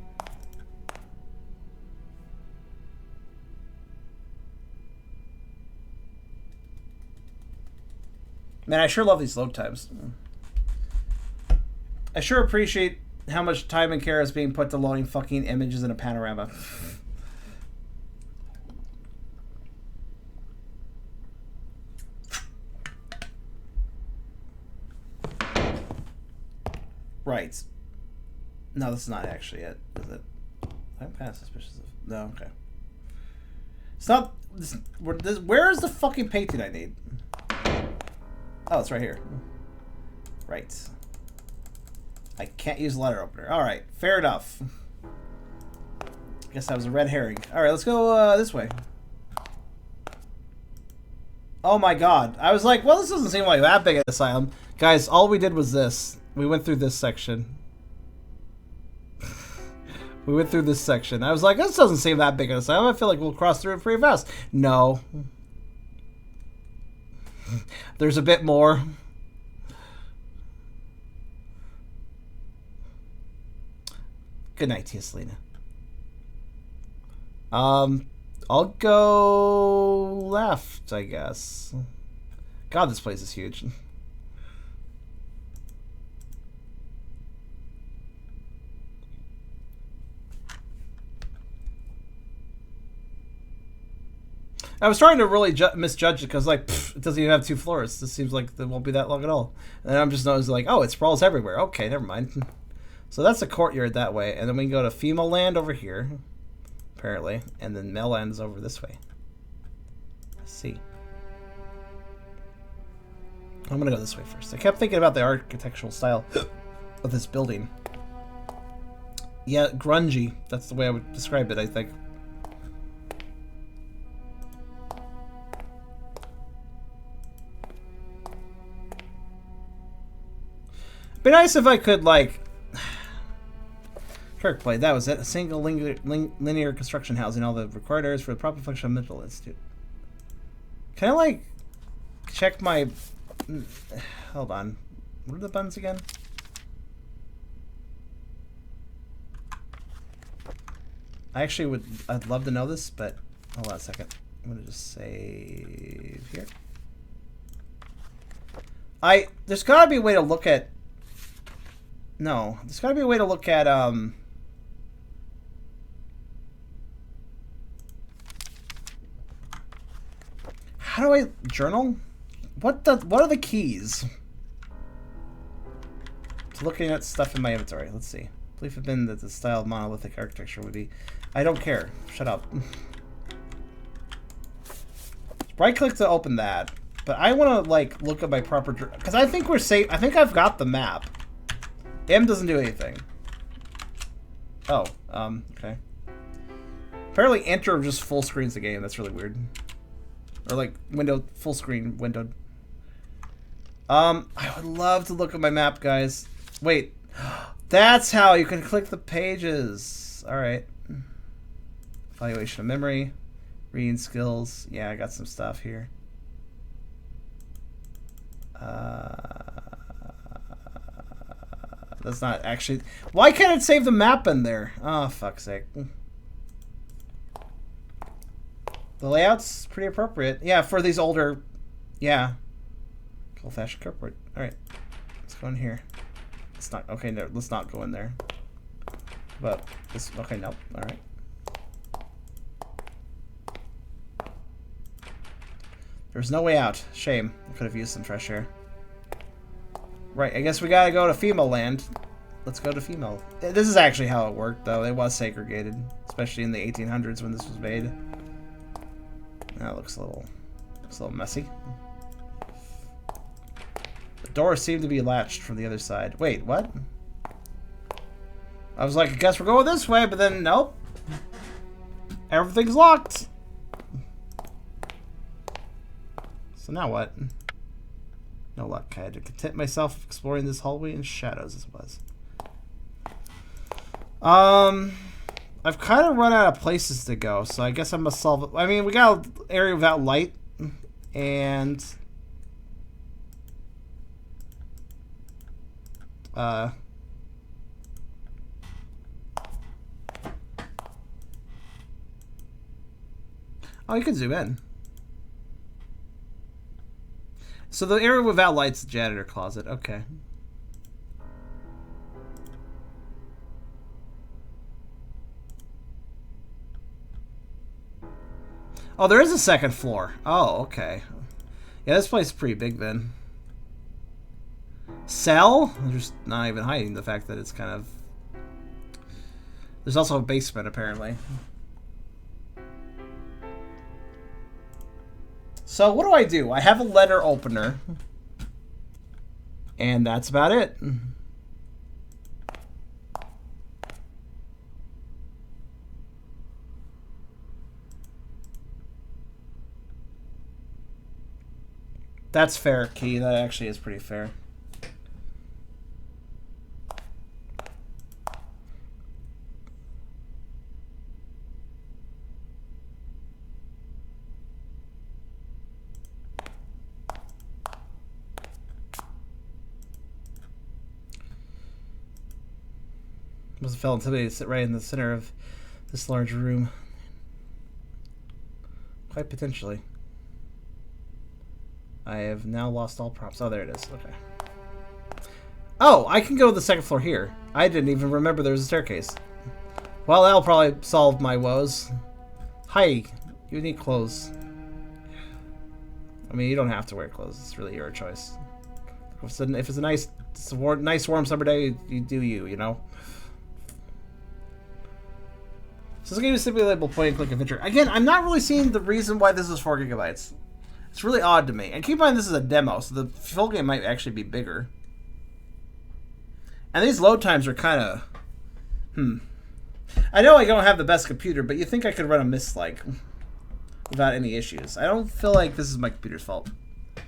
Man, I sure love these load times. I sure appreciate how much time and care is being put to loading fucking images in a panorama. Right. No, this is not actually it, is it? I'm kind of suspicious of... No, okay. It's not... Where is the fucking painting I need? Oh, it's right here. Right. I can't use letter opener. Alright, fair enough. Guess that was a red herring. Alright, let's go this way. Oh my god. I was like, well, this doesn't seem like that big an asylum. Guys, all we did was this. We went through this section. We went through this section. I was like, this doesn't seem that big an asylum. I feel like we'll cross through it pretty fast. No. There's a bit more. Good night to you, Selena. Um, I'll go left, I guess. God, this place is huge. I was trying to really misjudge it because, like, it doesn't even have 2 floors. This seems like it won't be that long at all. And then I'm just noticing, like, oh, it sprawls everywhere. Okay, never mind. So that's a courtyard that way. And then we can go to female land over here, apparently. And then male land is over this way. Let's see. I'm going to go this way first. I kept thinking about the architectural style of this building. Yeah, grungy. That's the way I would describe it, I think. It'd be nice if I could, like... Kirk played. That was it. A single linear construction housing, all the required areas for the proper function of mental institute. Can I, like, check my... Hold on. What are the buttons again? I'd love to know this, but hold on a second. I'm gonna just save here. There's gotta be a way to look at... No, there's gotta be a way to look at, how do I journal? What are the keys to looking at stuff in my inventory? Let's see. I believe it been that the style of monolithic architecture would be. I don't care. Shut up. Right click to open that, but I want to like look at my proper because I think we're safe. I think I've got the map. M doesn't do anything. Oh, okay. Apparently, enter just full screens the game. That's really weird. Or like window full screen windowed. I would love to look at my map, guys. Wait, that's how you can click the pages. All right. Evaluation of memory, reading skills. Yeah, I got some stuff here. That's not actually. Why can't it save the map in there? Oh, fuck's sake. The layout's pretty appropriate. Yeah, for these older. Yeah. Old-fashioned corporate. Alright. Let's go in here. It's not. Okay, no, let's not go in there. But this. Okay, nope. Alright. There's no way out. Shame. I could have used some fresh air. Right, I guess we gotta go to female land. Let's go to female. This is actually how it worked, though. It was segregated, especially in the 1800s when this was made. That looks a little messy. The door seemed to be latched from the other side. Wait, what? I was like, I guess we're going this way, but then nope. Everything's locked. So now what? No luck. I had to content myself exploring this hallway in shadows as it was. I've kind of run out of places to go, so I guess I must solve it. I mean, we got an area without light, and oh, you can zoom in. So the area without light's the janitor closet. Okay. Oh, there is a second floor. Oh, okay. Yeah, this place is pretty big then. Cell? I'm just not even hiding the fact that it's kind of... There's also a basement, apparently. So, what do? I have a letter opener. And that's about it. That's fair, Key. That actually is pretty fair. Must have felt intimidated to sit right in the center of this large room. Quite potentially. I have now lost all props. Oh, there it is. Okay. Oh, I can go to the second floor here. I didn't even remember there was a staircase. Well, that'll probably solve my woes. Hi, you need clothes. I mean, you don't have to wear clothes. It's really your choice. If it's a nice warm summer day, you do you know? So this game is simply labeled point-and-click adventure. Again, I'm not really seeing the reason why this is 4 gigabytes. It's really odd to me. And keep in mind this is a demo, so the full game might actually be bigger. And these load times are kind of... I know I don't have the best computer, but you think I could run a Mist-like without any issues. I don't feel like this is my computer's fault. I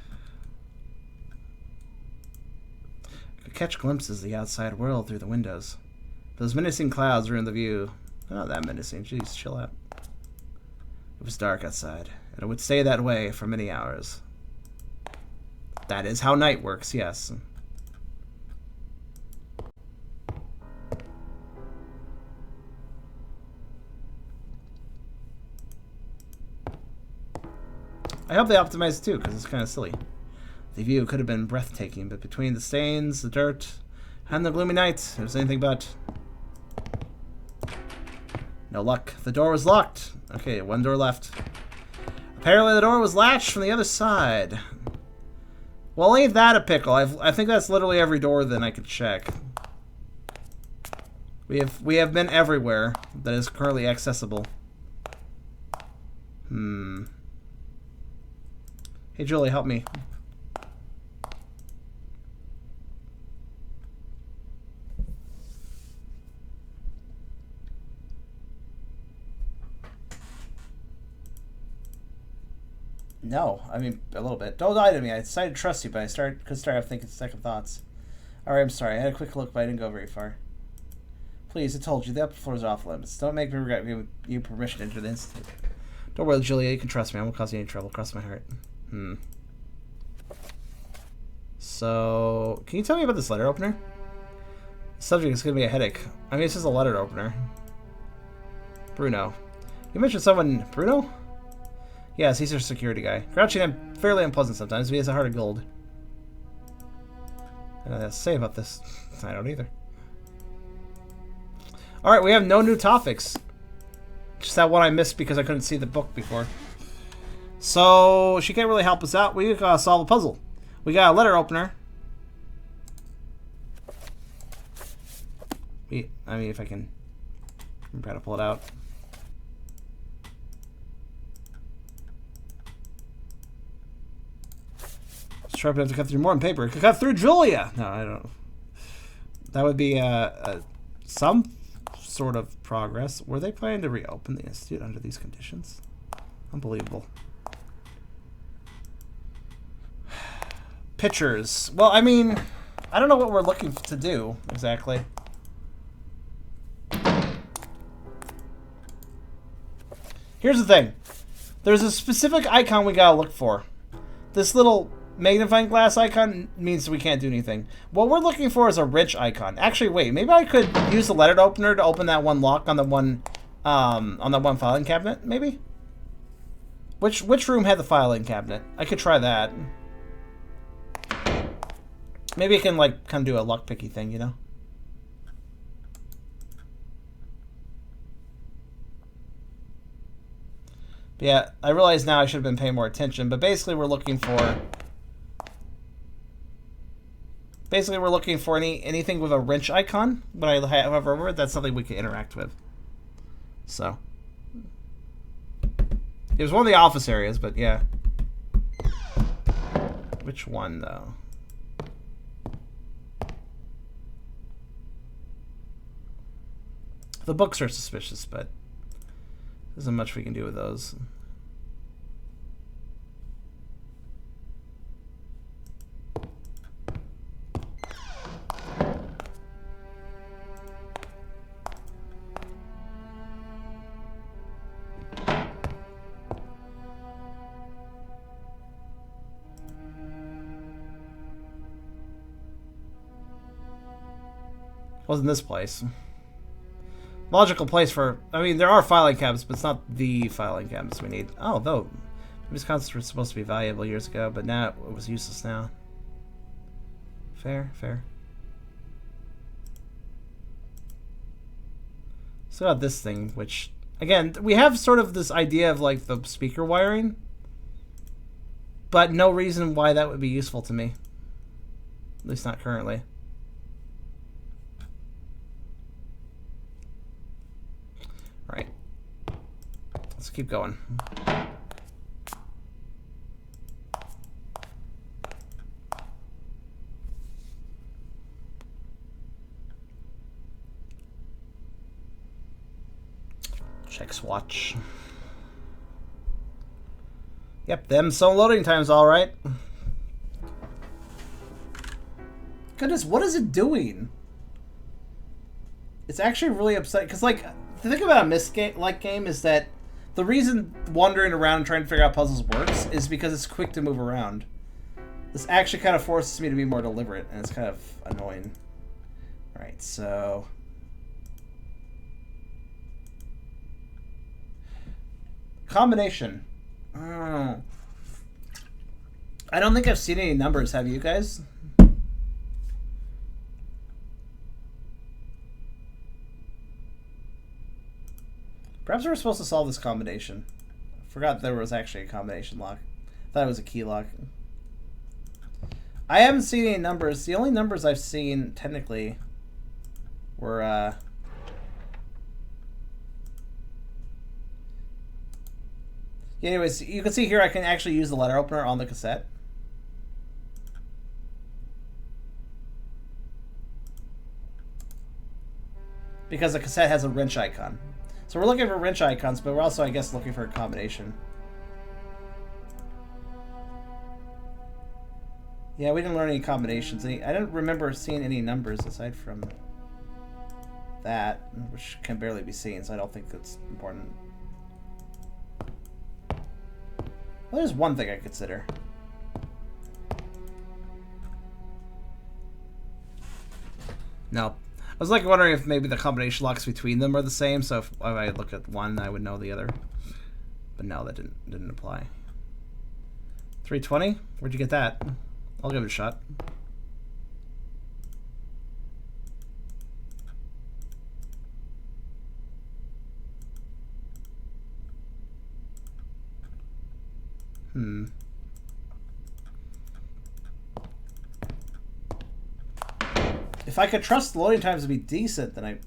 could catch glimpses of the outside world through the windows. Those menacing clouds ruined the view. Not that menacing. Jeez, chill out. It was dark outside, and it would stay that way for many hours. That is how night works, yes. I hope they optimized it too, because it's kind of silly. The view could have been breathtaking, but between the stains, the dirt, and the gloomy night, it was anything but. No luck. The door was locked. Okay, one door left. Apparently the door was latched from the other side. Well, ain't that a pickle? I think that's literally every door then I could check. We have been everywhere that is currently accessible. Hey, Julie, help me. No, I mean, a little bit. Don't lie to me. I decided to trust you, but I could start thinking second thoughts. Alright, I'm sorry. I had a quick look, but I didn't go very far. Please, I told you, the upper floors are off limits. Don't make me regret giving you permission to enter the institute. Don't worry, Julia. You can trust me. I won't cause you any trouble. Cross my heart. So, can you tell me about this letter opener? The subject is going to be a headache. I mean, it's just a letter opener. Bruno. You mentioned someone... Bruno? Yes, he's our security guy. Grouchy and fairly unpleasant sometimes, but he has a heart of gold. I don't know what to say about this. I don't either. Alright, we have no new topics. Just that one I missed because I couldn't see the book before. So, she can't really help us out. We gotta solve a puzzle. We got a letter opener. I mean, if I can... I'm trying to pull it out. Sharp enough to cut through more than paper. It could cut through Julia! No, I don't... That would be some sort of progress. Were they planning to reopen the institute under these conditions? Unbelievable. Pictures. Well, I mean, I don't know what we're looking to do exactly. Here's the thing. There's a specific icon we gotta look for. This little magnifying glass icon means we can't do anything. What we're looking for is a wrench icon. Actually, wait, maybe I could use the letter opener to open that one lock on the one filing cabinet, maybe? Which room had the filing cabinet? I could try that. Maybe I can like kind of do a lockpicky thing, you know? But yeah, I realize now I should have been paying more attention, but basically we're looking for anything with a wrench icon. When I have a word, that's something we can interact with. So it was one of the office areas, but yeah. Which one though? The books are suspicious, but there isn't much we can do with those. Wasn't this place. Logical place for... I mean, there are filing cabinets, but it's not the filing cabinets we need. Oh, though. These concepts were supposed to be valuable years ago, but now it was useless now. Fair, fair. So got this thing, which... Again, we have sort of this idea of, like, the speaker wiring. But no reason why that would be useful to me. At least not currently. Right. Let's keep going. Check swatch. Yep, them some loading times, all right. Goodness, what is it doing? It's actually really upsetting because, like, the thing about a Myst-like game is that the reason wandering around and trying to figure out puzzles works is because it's quick to move around. This actually kind of forces me to be more deliberate, and it's kind of annoying. All right, so. Combination. Oh. I don't think I've seen any numbers. Have you guys? Perhaps we were supposed to solve this combination. I forgot there was actually a combination lock. I thought it was a key lock. I haven't seen any numbers. The only numbers I've seen, technically, were... Yeah, anyways, you can see here I can actually use the letter opener on the cassette. Because the cassette has a wrench icon. So we're looking for wrench icons, but we're also, I guess, looking for a combination. Yeah, we didn't learn any combinations. I don't remember seeing any numbers aside from that, which can barely be seen, so I don't think that's important. Well, there's one thing I consider. No. I was like wondering if maybe the combination locks between them are the same, so if I look at one, I would know the other. But no, that didn't apply. 320? Where'd you get that? I'll give it a shot. If I could trust the loading times to be decent, then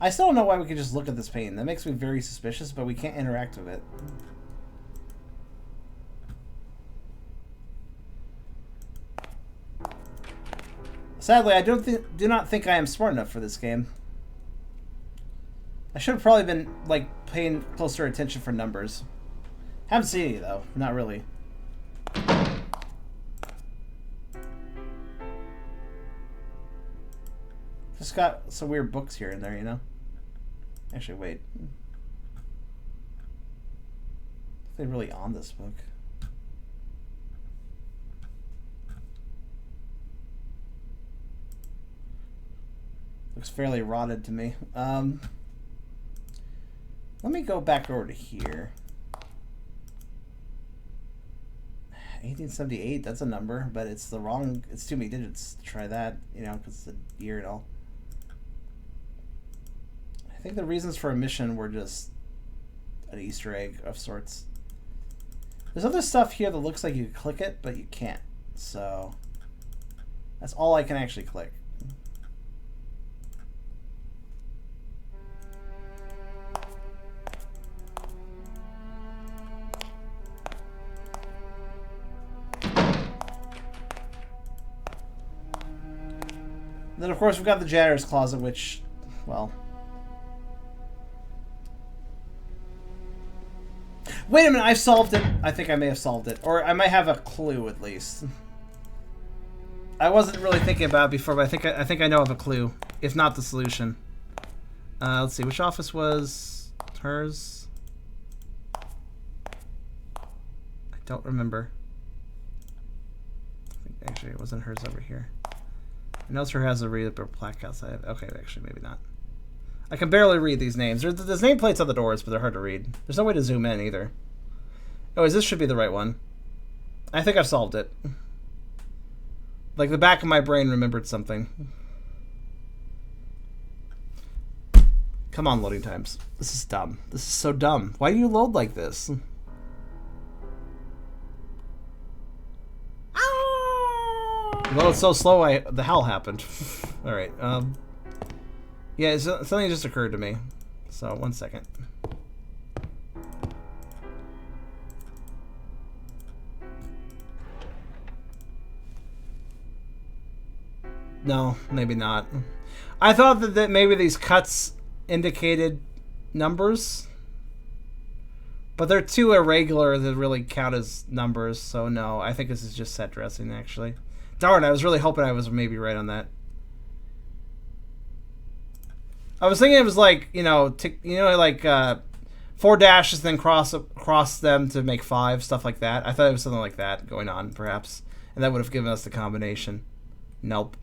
I still don't know why we could just look at this pane. That makes me very suspicious, but we can't interact with it. Sadly, I do not think I am smart enough for this game. I should have probably been, like, paying closer attention for numbers. Haven't seen any, though. Not really. Just got some weird books here and there, you know? Actually, wait. Are they really on this book? Looks fairly rotted to me. Let me go back over to here. 1878, that's a number, but it's the wrong, it's too many digits to try that, you know, because it's the year and all. I think the reasons for omission were just an Easter egg of sorts. There's other stuff here that looks like you could click it, but you can't. So that's all I can actually click. Then, of course, we've got the janitor's closet, which, well... Wait a minute, I've solved it. I think I may have solved it. Or I might have a clue, at least. I wasn't really thinking about it before, but I think I know of a clue, if not the solution. Let's see, which office was hers? I don't remember. I think actually it wasn't hers over here. I know her has a reader plaque outside. Okay, actually, maybe not. I can barely read these names. There's nameplates on the doors, but they're hard to read. There's no way to zoom in either. Oh, this should be the right one. I think I've solved it. Like the back of my brain remembered something. Come on, loading times. This is dumb. This is so dumb. Why do you load like this? Well, it's so slow, the hell happened. Alright, yeah, something just occurred to me. So, 1 second. No, maybe not. I thought that maybe these cuts indicated numbers, but they're too irregular to really count as numbers, so no, I think this is just set dressing, actually. Darn, I was really hoping I was maybe right on that. I was thinking it was like, like 4 dashes, then cross them to make 5, stuff like that. I thought it was something like that going on, perhaps, and that would have given us the combination. Nope.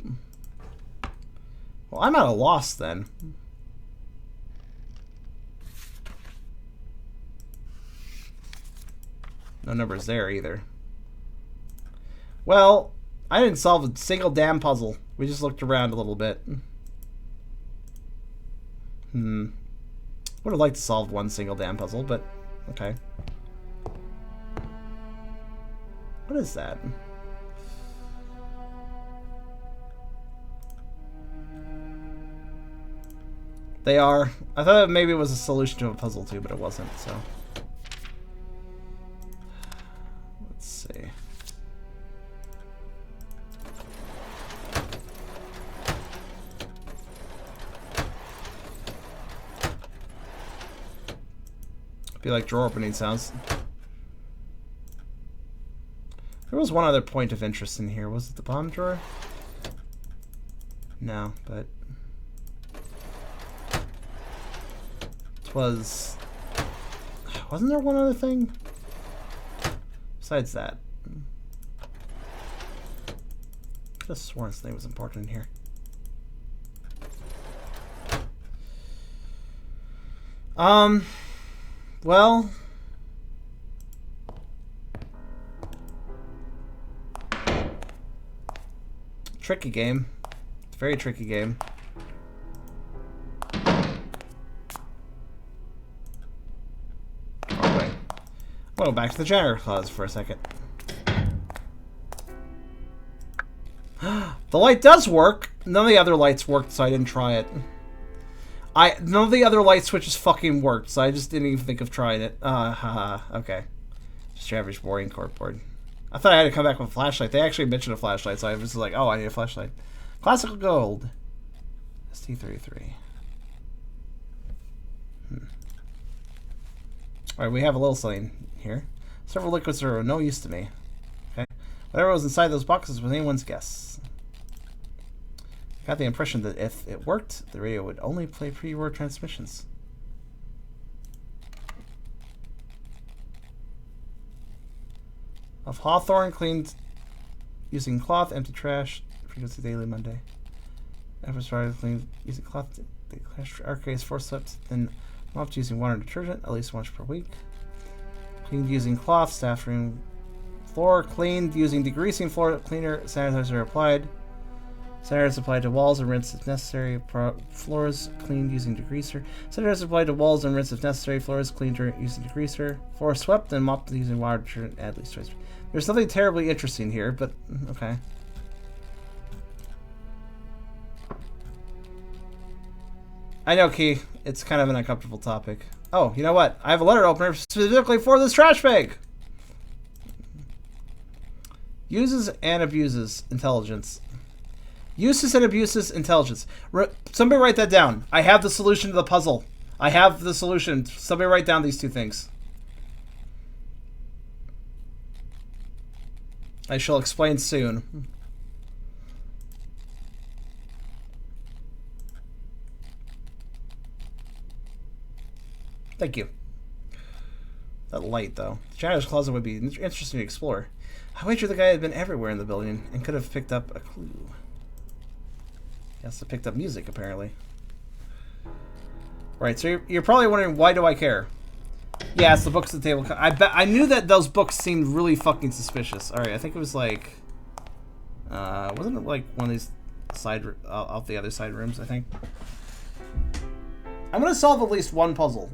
Well, I'm at a loss then. No numbers there either. Well, I didn't solve a single damn puzzle. We just looked around a little bit. Would have liked to solve one single damn puzzle, but okay. What is that? They are. I thought maybe it was a solution to a puzzle too, but it wasn't, so. Let's see. Be like drawer opening sounds. There was one other point of interest in here. Was it the bottom drawer? No, but it was. Wasn't there one other thing? Besides that. Could have sworn something was important in here. Well, tricky game. It's a very tricky game. Oh, wait. We'll go back to the generator clause for a second. The light does work. None of the other lights worked, so I didn't try it. None of the other light switches fucking worked, so I just didn't even think of trying it. Haha, okay. Just your average boring corkboard. I thought I had to come back with a flashlight. They actually mentioned a flashlight, so I was like, oh, I need a flashlight. Classical gold. ST33. Alright, we have a little something here. Several liquids are of no use to me. Okay. Whatever was inside those boxes was anyone's guess. Got the impression that if it worked, the radio would only play pre-word transmissions. Of Hawthorne cleaned using cloth, empty trash, frequency daily Monday. Efforts started cleaned using cloth, the arcades forceps, then mopped using water and detergent at least once per week. Cleaned using cloth, staff room floor cleaned using degreasing floor cleaner, sanitizer applied. Sanitizer applied to walls and rinse if necessary. Floors cleaned using degreaser. Sanitizer applied to walls and rinse if necessary. Floors cleaned using degreaser. Floor swept and mopped using water detergent at least twice. There's nothing terribly interesting here, but okay. I know, Key. It's kind of an uncomfortable topic. Oh, you know what? I have a letter opener specifically for this trash bag. Uses and abuses intelligence. Uses and abuses intelligence. Somebody write that down. I have the solution to the puzzle. I have the solution. Somebody write down these two things. I shall explain soon. Thank you. That light, though. The janitor's closet would be interesting to explore. I wager the guy had been everywhere in the building and could have picked up a clue. He also picked up music, apparently. Right, so you're probably wondering, why do I care? Yeah, it's the books at the table. I knew that those books seemed really fucking suspicious. Alright, I think it was like... wasn't it like one of these side... off the other side rooms, I think? I'm gonna solve at least one puzzle.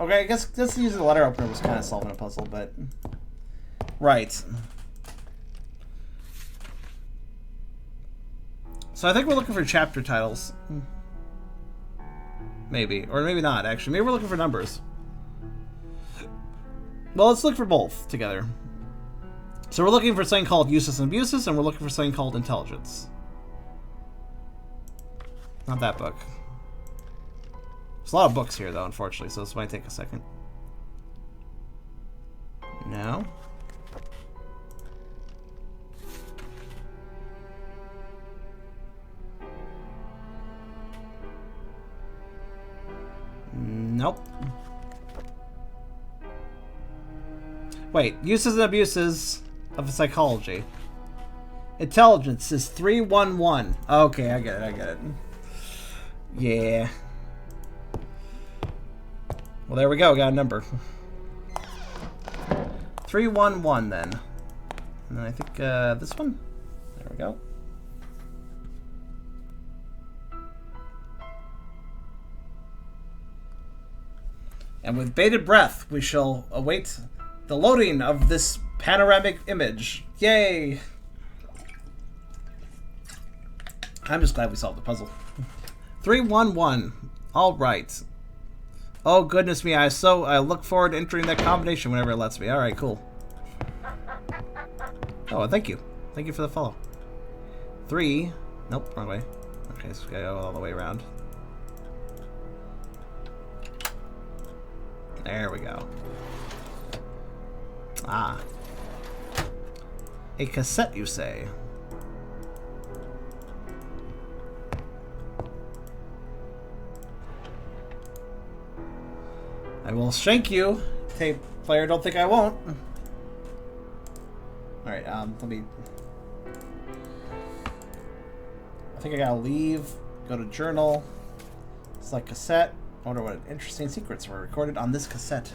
Okay, I guess just using the letter opener was kind of solving a puzzle, but... Right. So I think we're looking for chapter titles. Maybe. Or maybe not, actually. Maybe we're looking for numbers. Well, let's look for both together. So we're looking for something called uses and abuses, and we're looking for something called intelligence. Not that book. There's a lot of books here, though, unfortunately, so this might take a second. No. Nope. Wait, uses and abuses of psychology. Intelligence is 311. Okay, I get it. Yeah. Well, there we go, got a number. 311 then. And then I think this one. There we go. And with bated breath, we shall await the loading of this panoramic image. Yay! I'm just glad we solved the puzzle. 311. All right. Oh goodness me! I look forward to entering that combination whenever it lets me. All right, cool. Oh, thank you for the follow. 3. Nope, wrong way. Okay, so we gotta go all the way around. There we go. Ah. A cassette, you say? I will shank you, tape player. Don't think I won't. Alright, let me... I think I gotta leave, go to journal, select cassette. I wonder what interesting secrets were recorded on this cassette.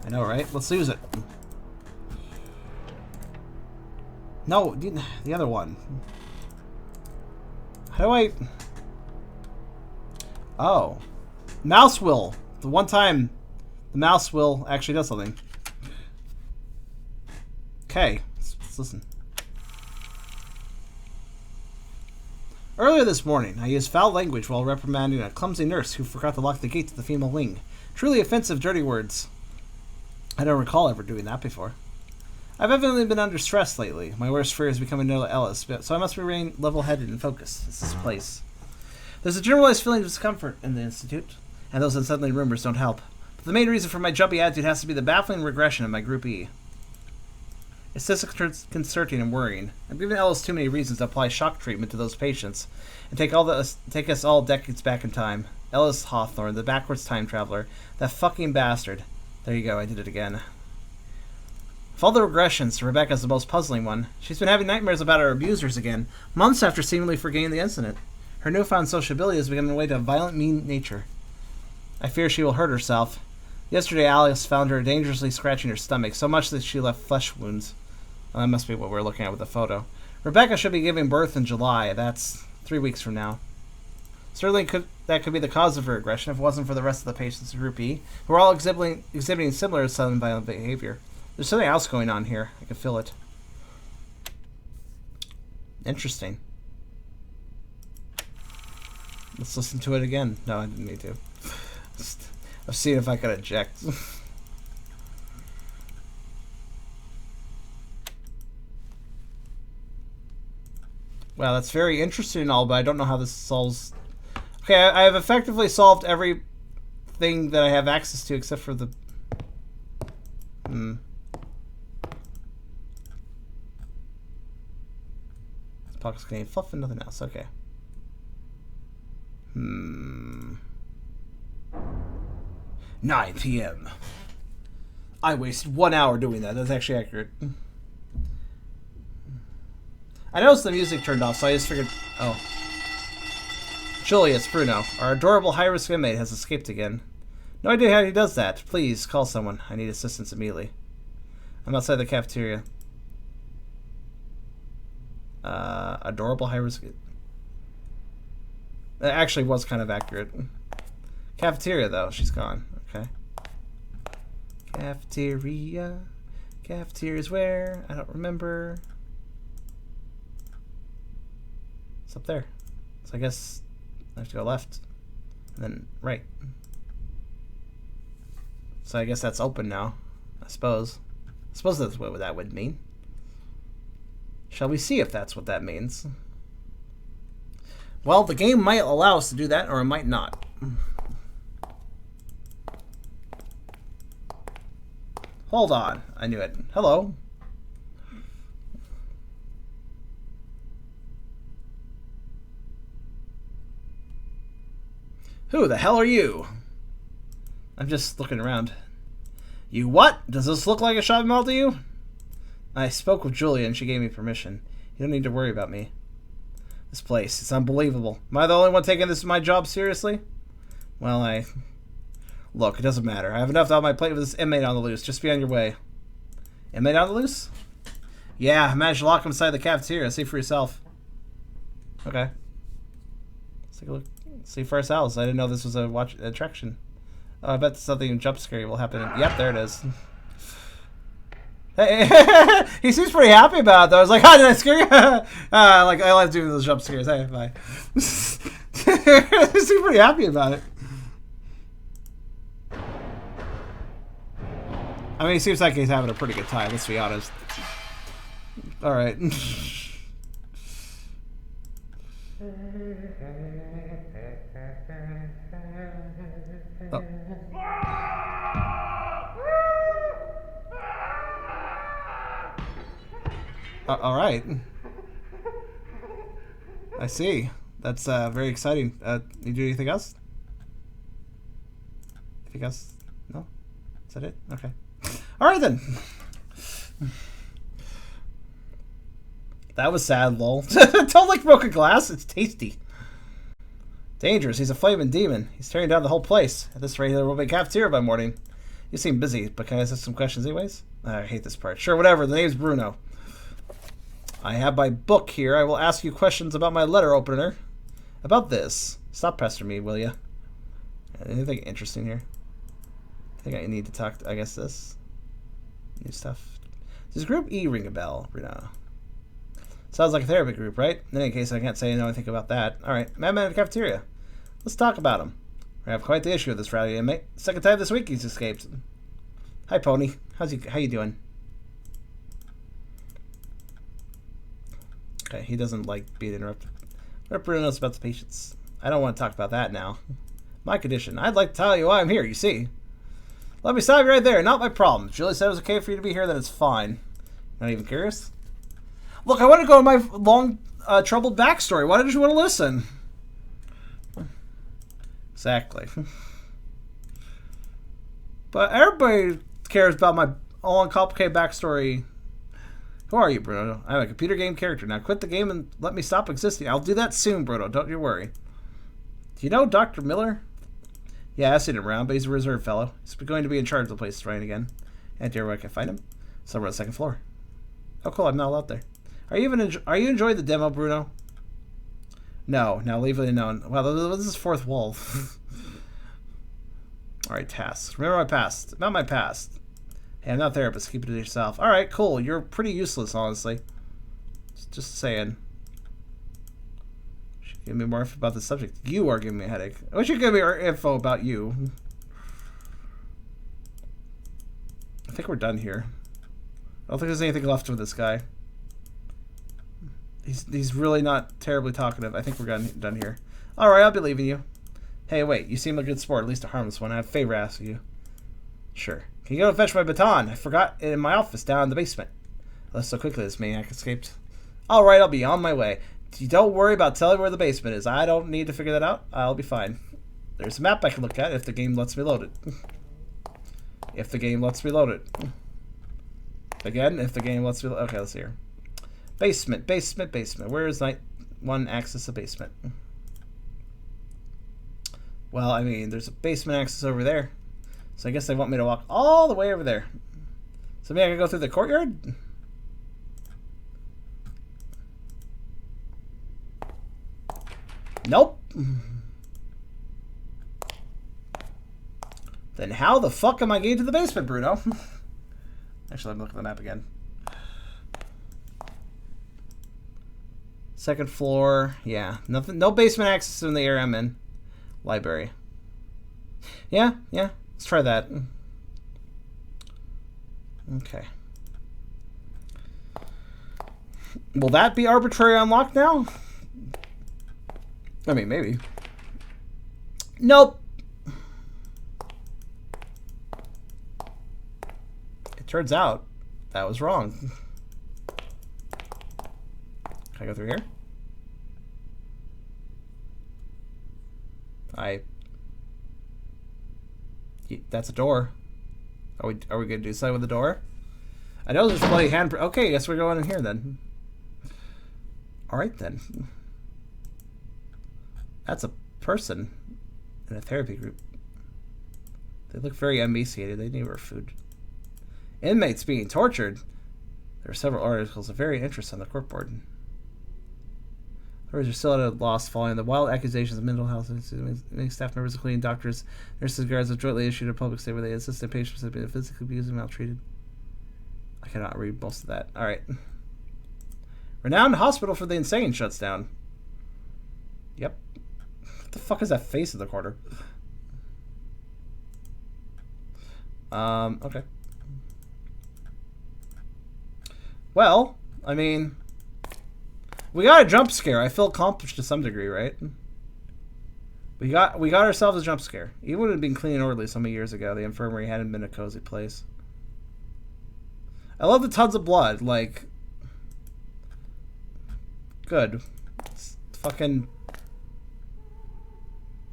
I know, right? Let's use it. No, the other one. How do I... Oh. Mouse wheel. The one time the mouse wheel actually does something. Okay, let's listen. Earlier this morning, I used foul language while reprimanding a clumsy nurse who forgot to lock the gate to the female wing. Truly offensive, dirty words. I don't recall ever doing that before. I've evidently been under stress lately. My worst fear is becoming Nola Ellis, so I must remain level-headed and focused. It's this place. There's a generalized feeling of discomfort in the Institute, and those unsettling rumors don't help. But the main reason for my jumpy attitude has to be the baffling regression of my Group E. It's disconcerting and worrying. I'm giving Ellis too many reasons to apply shock treatment to those patients and take us all decades back in time. Ellis Hawthorne, the backwards time traveler. That fucking bastard. There you go, I did it again. Of all the regressions, Rebecca's the most puzzling one. She's been having nightmares about her abusers again, months after seemingly forgetting the incident. Her newfound sociability has become a way to a violent, mean nature. I fear she will hurt herself. Yesterday, Alice found her dangerously scratching her stomach, so much that she left flesh wounds. Well, that must be what we're looking at with the photo. Rebecca should be giving birth in July. That's 3 weeks from now. Certainly that could be the cause of her aggression if it wasn't for the rest of the patients in Group E, who are all exhibiting similar sudden violent behavior. There's something else going on here. I can feel it. Interesting. Let's listen to it again. No, I didn't need to. I've seen if I could eject. Well, that's very interesting and all, but I don't know how this solves... Okay, I have effectively solved everything that I have access to except for the... Pockets contain fluff and nothing else. Okay. 9 p.m. I wasted 1 hour doing that. That's actually accurate. I noticed the music turned off, so I just figured... Oh. Julius, Bruno, our adorable high-risk inmate has escaped again. No idea how he does that. Please, call someone. I need assistance immediately. I'm outside the cafeteria. Adorable high-risk... That actually was kind of accurate. Cafeteria, though. She's gone. Okay. Cafeteria. Cafeteria's where? I don't remember. It's up there. So I guess I have to go left. And then right. So I guess that's open now. I suppose. I suppose that's what that would mean. Shall we see if that's what that means? Well, the game might allow us to do that, or it might not. Hold on. I knew it. Hello. Who the hell are you? I'm just looking around. You what? Does this look like a shopping mall to you? I spoke with Julia and she gave me permission. You don't need to worry about me. This place, it's unbelievable. Am I the only one taking this my job seriously? Well, Look, it doesn't matter. I have enough on my plate with this inmate on the loose. Just be on your way. Inmate on the loose? Yeah, I managed to lock him inside the cafeteria. See for yourself. Okay. Let's take a look. See for ourselves. I didn't know this was a watch attraction. Oh, I bet something jump scary will happen. Yep, there it is. Hey, he seems pretty happy about it, though. I was like, "How did I scare you?" Like I like doing those jump scares. Hey, bye. He seems pretty happy about it. I mean, he seems like he's having a pretty good time. Let's be honest. All right. Oh. All right. I see. That's very exciting. You do anything else? Anything else? No? Is that it? Okay. All right then. That was sad, lol. Don't like broken glass. It's tasty. Dangerous. He's a flaming demon. He's tearing down the whole place. At this rate, there will be a cafeteria by morning. You seem busy, but can I ask some questions anyways? I hate this part. Sure, whatever. The name's Bruno. I have my book here. I will ask you questions about my letter opener. About this. Stop pestering me, will you? Anything interesting here? I think I need to talk to, I guess this. New stuff. Does group E ring a bell, Bruno? Sounds like a therapy group, right? In any case, I can't say I know anything about that. Alright, madman in the cafeteria. Let's talk about him. We have quite the issue with this rowdy inmate. Second time this week he's escaped. Hi, Pony. How you doing? Okay, he doesn't like being interrupted. What if Bruno knows about the patients? I don't want to talk about that now. My condition. I'd like to tell you why I'm here, you see. Let me stop you right there. Not my problem. If Julie said it was okay for you to be here, then it's fine. Not even curious? Look, I want to go to my long, troubled backstory. Why didn't you want to listen? Exactly. But everybody cares about my long, complicated backstory. Who are you, Bruno? I'm a computer game character. Now quit the game and let me stop existing. I'll do that soon, Bruno. Don't you worry. Do you know Dr. Miller? Yeah, I've seen him around, but he's a reserved fellow. He's going to be in charge of the place right again. And dear, where I can find him? Somewhere on the second floor. Oh, cool. I'm not allowed there. Are you enjoying the demo, Bruno? No. Now leave it alone. Wow, this is fourth wall. All right, tasks. Remember my past. Not my past. Hey, I'm not a therapist. Keep it to yourself. All right, cool. You're pretty useless, honestly. Just saying. Give me more info about the subject. You are giving me a headache. I wish you'd give me info about you. I think we're done here. I don't think there's anything left with this guy. He's really not terribly talkative. I think we're done here. Alright, I'll be leaving you. Hey, wait. You seem like a good sport. At least a harmless one. I have a favor to ask you. Sure. Can you go fetch my baton? I forgot it in my office down in the basement. Unless so quickly this maniac escaped. Alright, I'll be on my way. Don't worry about telling where the basement is. I don't need to figure that out. I'll be fine. There's a map I can look at if the game lets me load it. If the game lets me load it. Again, if the game lets me load it. Okay, let's see here. Basement, basement, basement. Where is night one access to basement? Well, I mean, there's a basement access over there. So I guess they want me to walk all the way over there. So maybe I can go through the courtyard? Nope. Then how the fuck am I getting to the basement, Bruno? Actually, let me look at the map again. Second floor. Yeah, nothing. No basement access in the area I'm in. Library. Yeah. Let's try that. Okay. Will that be arbitrary unlocked now? I mean, maybe. Nope. It turns out that was wrong. Can I go through here? That's a door. Are we gonna do something with the door? I know there's a bloody handprint. Okay, I guess we're going in here then. Alright then. That's a person in a therapy group. They look very emaciated. They need our food. Inmates being tortured. There are several articles of very interest on the court board. Authorities are still at a loss following the wild accusations of mental health. Many staff members, including doctors, nurses, and guards, have jointly issued a public statement where they insist that patients have been physically abused and maltreated. I cannot read most of that. Alright. Renowned hospital for the insane shuts down. Yep. What the fuck is that face in the corner? Okay. Well, I mean, we got a jump scare. I feel accomplished to some degree, right? We got ourselves a jump scare. Even when it had been clean and orderly some years ago, the infirmary hadn't been a cozy place. I love the tons of blood. Like, good. It's fucking.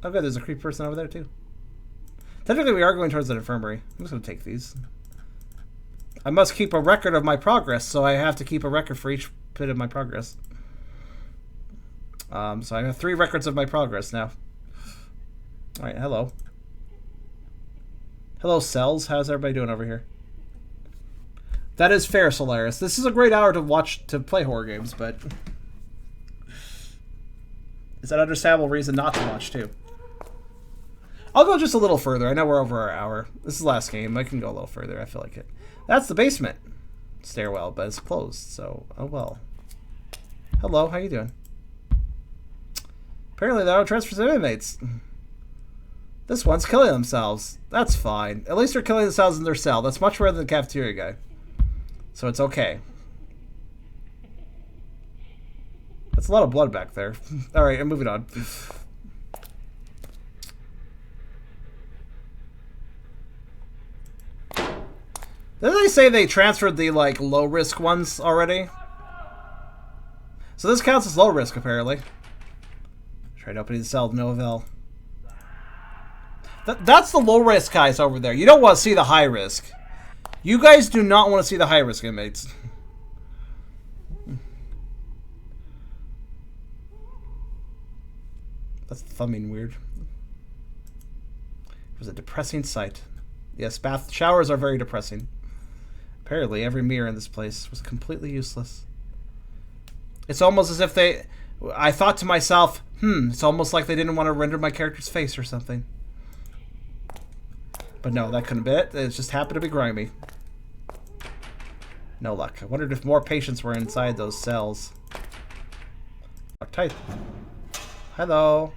Oh, good. There's a creepy person over there too. Technically, we are going towards an infirmary. I'm just gonna take these. I must keep a record of my progress, so I have to keep a record for each bit of my progress. So I have 3 records of my progress now. Alright, hello. Hello, cells. How's everybody doing over here? That is fair, Solaris. This is a great hour to play horror games, but it's an understandable reason not to watch, too. I'll go just a little further. I know we're over our hour. This is the last game. I can go a little further. I feel like it. That's the basement stairwell, but it's closed, so oh well. Hello, how you doing? Apparently there are transfers of inmates. This one's killing themselves. That's fine. At least they're killing themselves in their cell. That's much better than the cafeteria guy. So it's okay. That's a lot of blood back there. Alright, I'm moving on. Didn't they say they transferred the, like, low-risk ones already? So this counts as low-risk, apparently. Tried opening the cell to no avail. That's the low-risk guys over there. You don't want to see the high-risk. You guys do not want to see the high-risk inmates. That's thumbing weird. It was a depressing sight. Yes, bath showers are very depressing. Apparently, every mirror in this place was completely useless. It's almost as if they... I thought to myself, it's almost like they didn't want to render my character's face or something. But no, that couldn't be it. It just happened to be grimy. No luck. I wondered if more patients were inside those cells. Tight. Hello.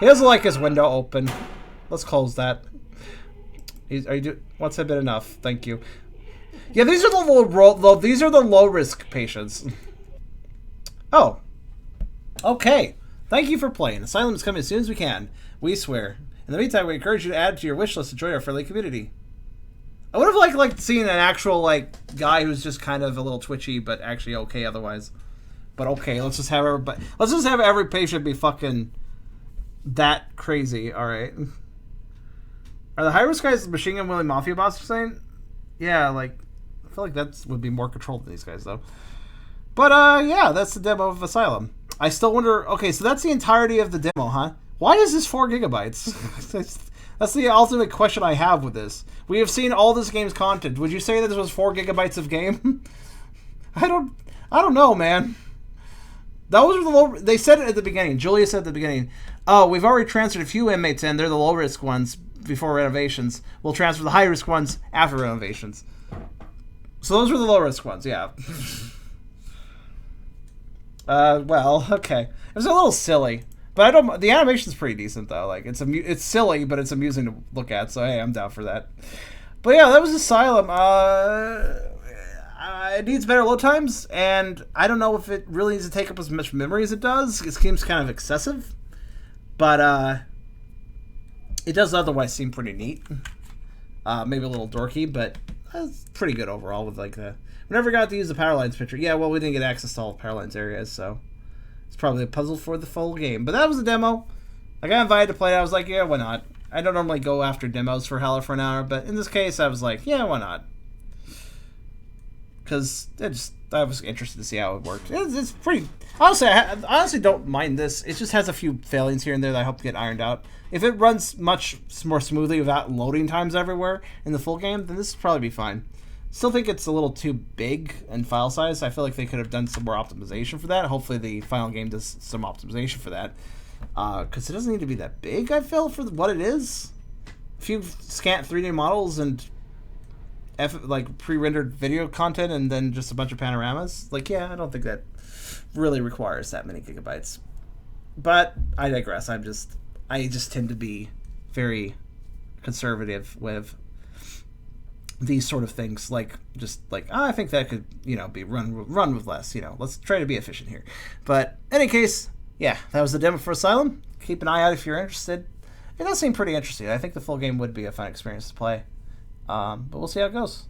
He doesn't like his window open. Let's close that. What's a bit enough? Thank you. Yeah, these are the low risk patients. Oh. Okay. Thank you for playing. Asylum is coming as soon as we can. We swear. In the meantime, we encourage you to add to your wish list to join our friendly community. I would have liked seeing an actual guy who's just kind of a little twitchy, but actually okay otherwise. But okay, let's just have everybody. Let's just have every patient be fucking that crazy. All right. Are the high-risk guys machine gun wielding mafia boss saying? Yeah, I feel like that would be more controlled than these guys, though. But yeah, that's the demo of Asylum. I still wonder. Okay, so that's the entirety of the demo, huh? Why is this 4 gigabytes? That's the ultimate question I have with this. We have seen all this game's content. Would you say that this was 4 gigabytes of game? I don't know, man. Those are the low. They said it at the beginning. Julia said at the beginning, "Oh, we've already transferred a few inmates in. They're the low risk ones before renovations. We'll transfer the high risk ones after renovations." So those were the low risk ones, yeah. Well, okay. It was a little silly, but I don't. The animation's pretty decent though. Like it's silly, but it's amusing to look at. So hey, I'm down for that. But yeah, that was Asylum. It needs better load times, and I don't know if it really needs to take up as much memory as it does. It seems kind of excessive, but it does otherwise seem pretty neat. Maybe a little dorky, but it's pretty good overall. With like we never got to use the power lines picture. Yeah, well, we didn't get access to all the power lines areas, so it's probably a puzzle for the full game. But that was a demo. I got invited to play it. I was like, yeah, why not? I don't normally go after demos for Howler for an hour, but in this case, I was like, yeah, why not? Because I was interested to see how it worked. It's pretty. Honestly, I honestly don't mind this. It just has a few failings here and there that I hope to get ironed out. If it runs much more smoothly without loading times everywhere in the full game, then this will probably be fine. Still think it's a little too big in file size. I feel like they could have done some more optimization for that. Hopefully the final game does some optimization for that. Because it doesn't need to be that big, I feel, for what it is. A few scant 3D models and like pre-rendered video content and then just a bunch of panoramas. Like, yeah, I don't think that really requires that many gigabytes. But I digress. I just tend to be very conservative with these sort of things. Like, I think that could, be run with less. Let's try to be efficient here. But in any case, yeah, that was the demo for Asylum. Keep an eye out if you're interested. It does seem pretty interesting. I think the full game would be a fun experience to play. But we'll see how it goes.